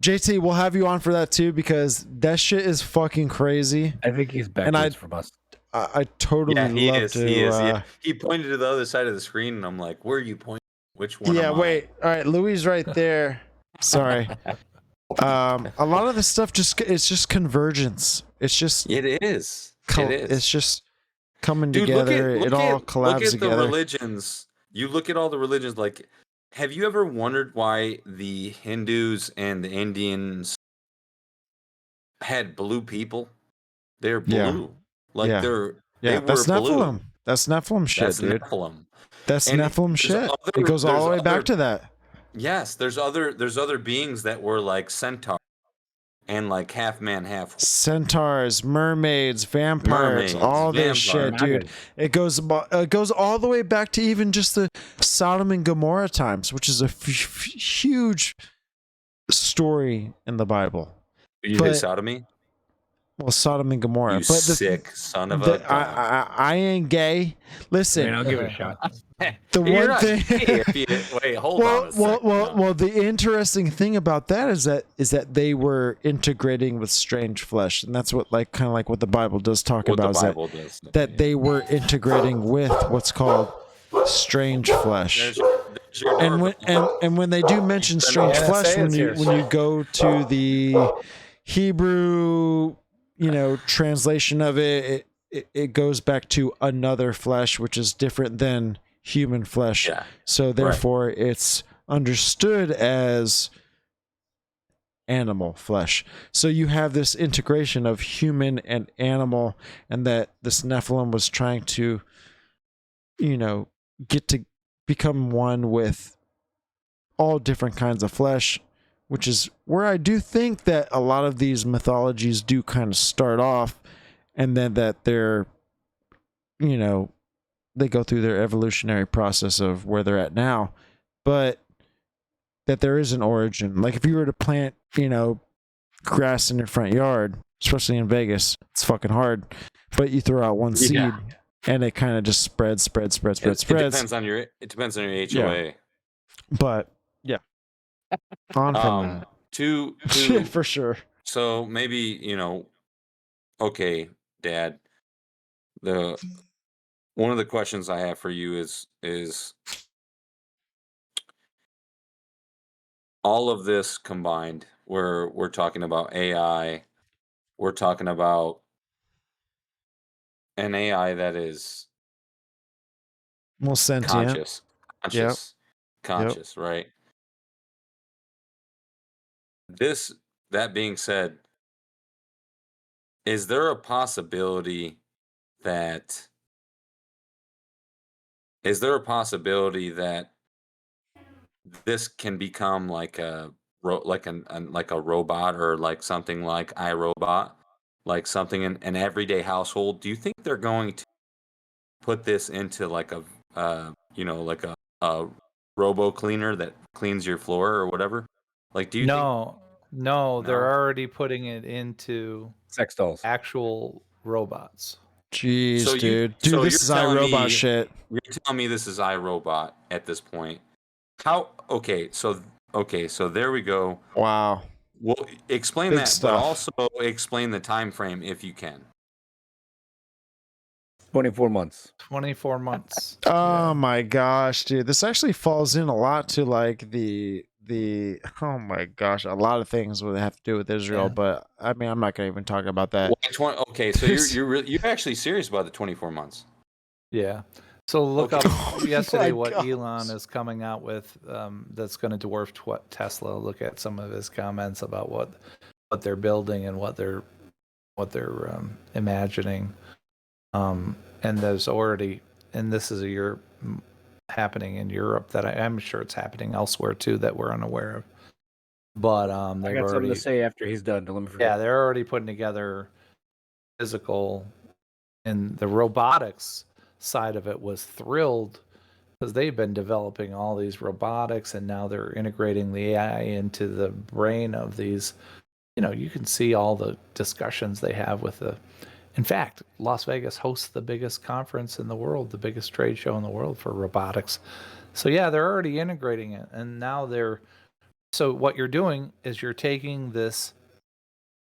JT, we'll have you on for that too, because that shit is fucking crazy. I think he's backwards from us. I totally love to. He is. Yeah. He pointed to the other side of the screen, and I'm like, "Where are you pointing? Which one?" Yeah, wait. All right, Louis right there. Sorry. A lot of this stuff it's just convergence. It's just it is. It's just coming Dude, together. It all collabs look at together. the religions. You look at all the religions. Like, have you ever wondered why the Hindus and the Indians had blue people? They're blue. Like they were that's blue. Nephilim. That's Nephilim shit, That's dude. Nephilim. That's Nephilim shit. It goes all the way back to that. Yes, there's other beings that were like centaurs and like half man, half horse. Centaurs, mermaids, vampires, all this shit, dude. It goes all the way back to even just the Sodom and Gomorrah times, which is a huge story in the Bible. Did you say sodomy? Well, Sodom and Gomorrah. You sick son of a... I ain't gay. Listen. I mean, I'll give it a shot. The one thing... Wait, hold on a second. Well, the interesting thing about that is that they were integrating with strange flesh. And that's what, like, kind of like what the Bible does talk about. That they were integrating with what's called strange flesh. And when they do mention strange flesh, when you go to the Hebrew... translation of it goes back to another flesh, which is different than human flesh. Yeah. So therefore it's understood as animal flesh. So you have this integration of human and animal, and that this Nephilim was trying to, get to become one with all different kinds of flesh, which is where I do think that a lot of these mythologies do kind of start off, and then that they're, they go through their evolutionary process of where they're at now, but that there is an origin. Like if you were to plant, grass in your front yard, especially in Vegas, it's fucking hard, but you throw out one seed and it kind of just spreads. It depends on your HOA. Yeah. But yeah. On from that. For sure. So maybe, okay, Dad, one of the questions I have for you is all of this combined, where we're talking about AI, we're talking about an AI that is sentient, conscious, right? That being said, is there a possibility that this can become like a robot, or like something like iRobot, like something in an everyday household? Do you think they're going to put this into like a like a robo cleaner that cleans your floor or whatever? Like, do you think... No, they're already putting it into sex dolls, actual robots. Jeez, dude, this is iRobot shit. You're telling me this is iRobot at this point? How? Okay, so there we go. Wow. Well, explain Big that, stuff. but also explain the time frame if you can. 24 months. 24 months. Oh my gosh, dude. This actually falls in a lot to like the oh my gosh, a lot of things would have to do with Israel, but I mean, I'm not gonna even talk about that. Okay, so you're actually serious about the 24 months? Yeah. So look up yesterday what Elon is coming out with that's going to dwarf Tesla. Look at some of his comments about what they're building and what they're imagining. And there's already, and this is happening in Europe, that I'm sure it's happening elsewhere too that we're unaware of. But I got something to say after he's done. Don't let me forget. Yeah, they're already putting together physical, and the robotics side of it was thrilled because they've been developing all these robotics, and now they're integrating the AI into the brain of these. You can see all the discussions they have with the In fact, Las Vegas hosts the biggest conference in the world, the biggest trade show in the world for robotics. So yeah, they're already integrating it, and now so what you're doing is you're taking this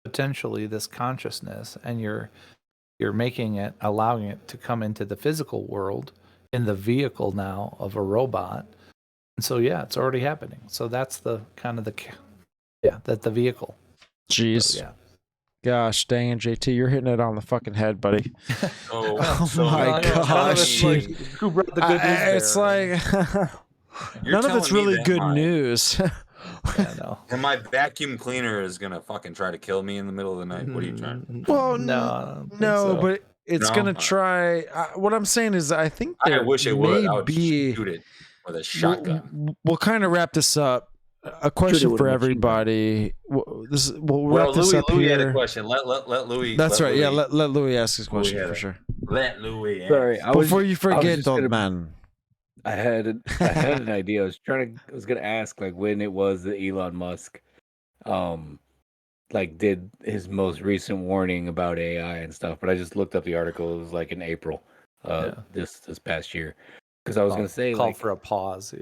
potentially this consciousness, and you're making it, allowing it to come into the physical world in the vehicle now of a robot. And so yeah, it's already happening. So that's the kind of the vehicle. Jeez. So, yeah. Gosh dang it, JT, you're hitting it on the fucking head, buddy. Oh my gosh. Who brought the good news there? It's like none of it's really good news. Yeah, no. And my vacuum cleaner is gonna fucking try to kill me in the middle of the night. What are you trying? Well, no, so. But it's gonna try. What I'm saying is, I think I wish it would. I would shoot it with a shotgun. We'll kind of wrap this up. A question for everybody. We'll wrap this up Louis here. Had a question. Let Louis. That's right. Louis, yeah, let Louis ask his question for sure. Let Louis. Sorry, before you forget, old man. I had an idea. I was gonna ask like when it was that Elon Musk, like did his most recent warning about AI and stuff. But I just looked up the article. It was like in April, this past year. Because I was gonna say call for a pause.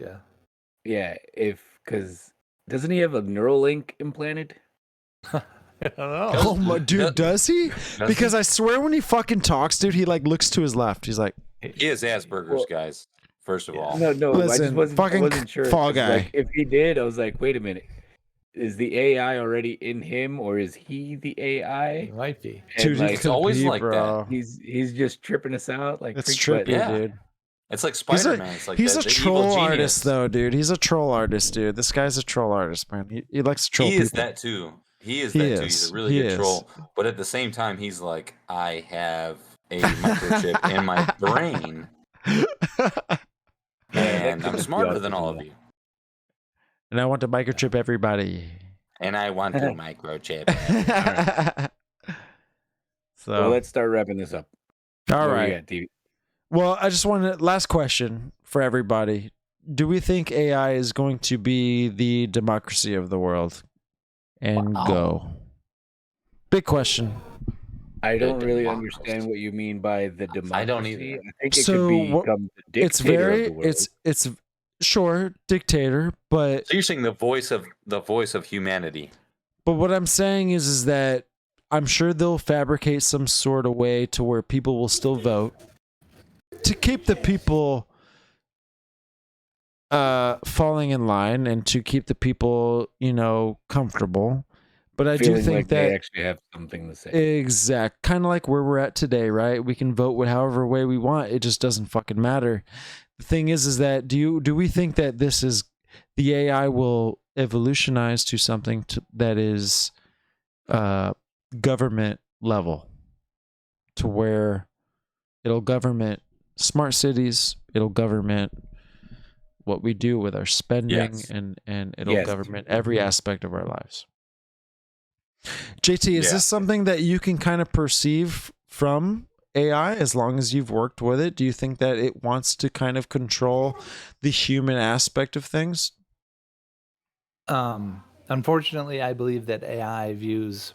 Yeah, because doesn't he have a Neuralink implanted? I don't know. Oh my dude, does he? Because I swear when he fucking talks, dude, he like looks to his left. He's like, he has Asperger's, guys. First of all, no. Listen, I just wasn't sure. Fall guy. Like, if he did, I was like, wait a minute. Is the AI already in him, or is he the AI? It might be. Dude, like, it's always like that. He's just tripping us out. Like it's trippy, dude. It's like Spider-Man. He's a troll artist, though, dude. He's a troll artist, dude. This guy's a troll artist, man. He likes to troll people. He is that too. He's a really good troll. But at the same time, he's like, I have a microchip in my brain. And I'm smarter than all of you. And I want to microchip everybody. And I want to microchip. So let's start wrapping this up. All right. Well, I just wanted last question for everybody. Do we think AI is going to be the democracy of the world? And go. Big question. I don't really understand what you mean by the democracy. I don't either. I think it could become the dictator of the world. It's sure dictator, but so you're saying the voice of humanity. But what I'm saying is that I'm sure they'll fabricate some sort of way to where people will still vote to keep the people falling in line and to keep the people, comfortable. But I do think that they actually have something to say. Exact. Kind of like where we're at today, right? We can vote however way we want. It just doesn't fucking matter. The thing is that do we think that the AI will evolutionize to something that is government level, to where it'll government smart cities, it'll government what we do with our spending, and it'll government every aspect of our lives. JT, is this something that you can kind of perceive from AI as long as you've worked with it? Do you think that it wants to kind of control the human aspect of things? Unfortunately, I believe that AI views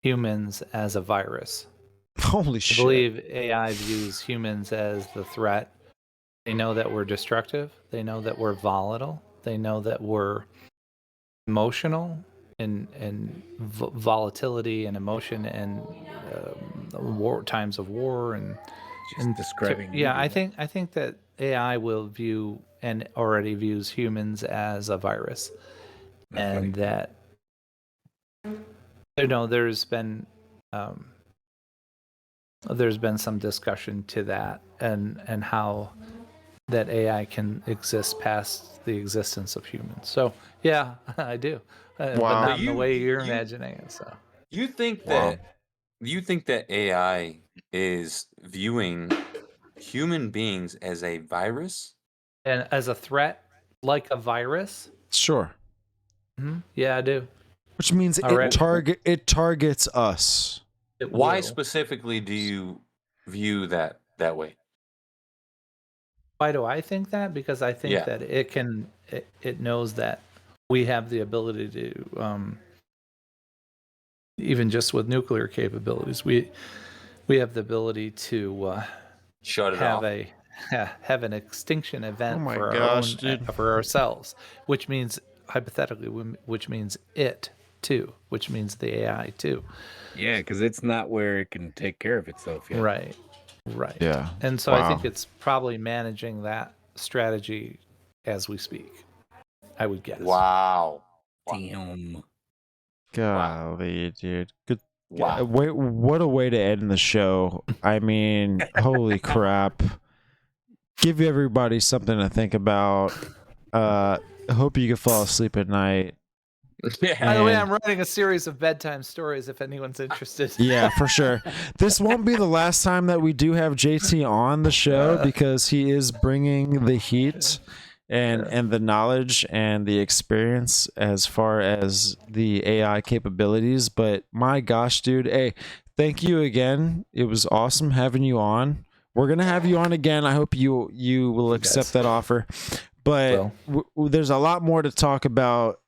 humans as a virus. Holy shit. I believe AI views humans as the threat. They know that we're destructive. They know that we're volatile. They know that we're emotional and volatility and emotion and times of war and describing. Yeah, I think that AI will view and already views humans as a virus, and that there's been some discussion to that and how that AI can exist past the existence of humans. So yeah, I do. But not in the way you're imagining it. So you think that AI is viewing human beings as a virus and as a threat, like a virus? Sure. Mm-hmm. Yeah, I do. Which means it targets us. Why specifically do you view that way? Why do I think that? Because I think that it knows that we have the ability to even just with nuclear capabilities, we have the ability to shut it have off. have an extinction event my for gosh, our own dude. for ourselves, which means hypothetically, which means it too, which means the AI too. Yeah, because it's not where it can take care of itself yet. Right. Yeah. And so I think it's probably managing that strategy as we speak, I would guess. Wow. Damn. Golly, dude. Good. Wow. Wait, what a way to end the show. I mean, holy crap. Give everybody something to think about. Hope you can fall asleep at night. Yeah. By the way, I'm writing a series of bedtime stories if anyone's interested. Yeah, for sure. This won't be the last time that we do have JT on the show because he is bringing the heat and the knowledge and the experience as far as the AI capabilities. But my gosh, dude, hey, thank you again. It was awesome having you on. We're gonna have you on again. I hope you will accept that offer. But there's a lot more to talk about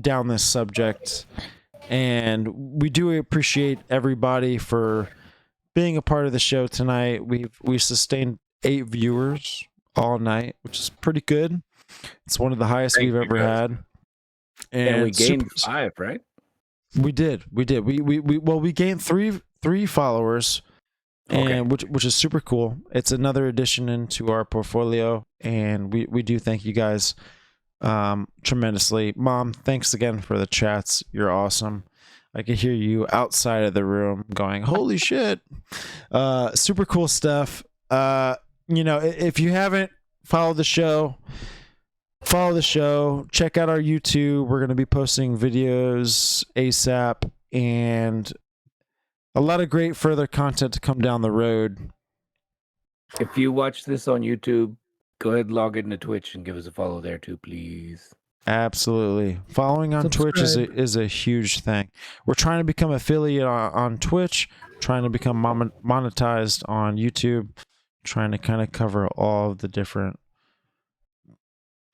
down this subject, and we do appreciate everybody for being a part of the show tonight. We sustained 8 viewers all night, which is pretty good. It's one of the highest we've ever had, and we gained 5, right? We did. We gained three followers, and which is super cool. It's another addition into our portfolio, and we do thank you guys tremendously. Mom, thanks again for the chats. You're awesome. I could hear you outside of the room going, holy shit. Super cool stuff. If you haven't followed the show, follow the show. Check out our YouTube. We're going to be posting videos ASAP and a lot of great further content to come down the road. If you watch this on YouTube, go ahead and log into Twitch and give us a follow there too, please. Absolutely. Following on Twitch is a huge thing. We're trying to become affiliate on Twitch, trying to become monetized on YouTube, trying to kind of cover all of the different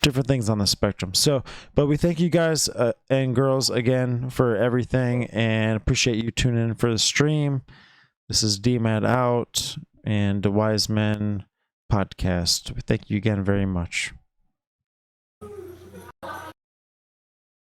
things on the spectrum. So, but we thank you guys and girls again for everything and appreciate you tuning in for the stream. This is DMAD out and DWHysMen podcast. Thank you again very much.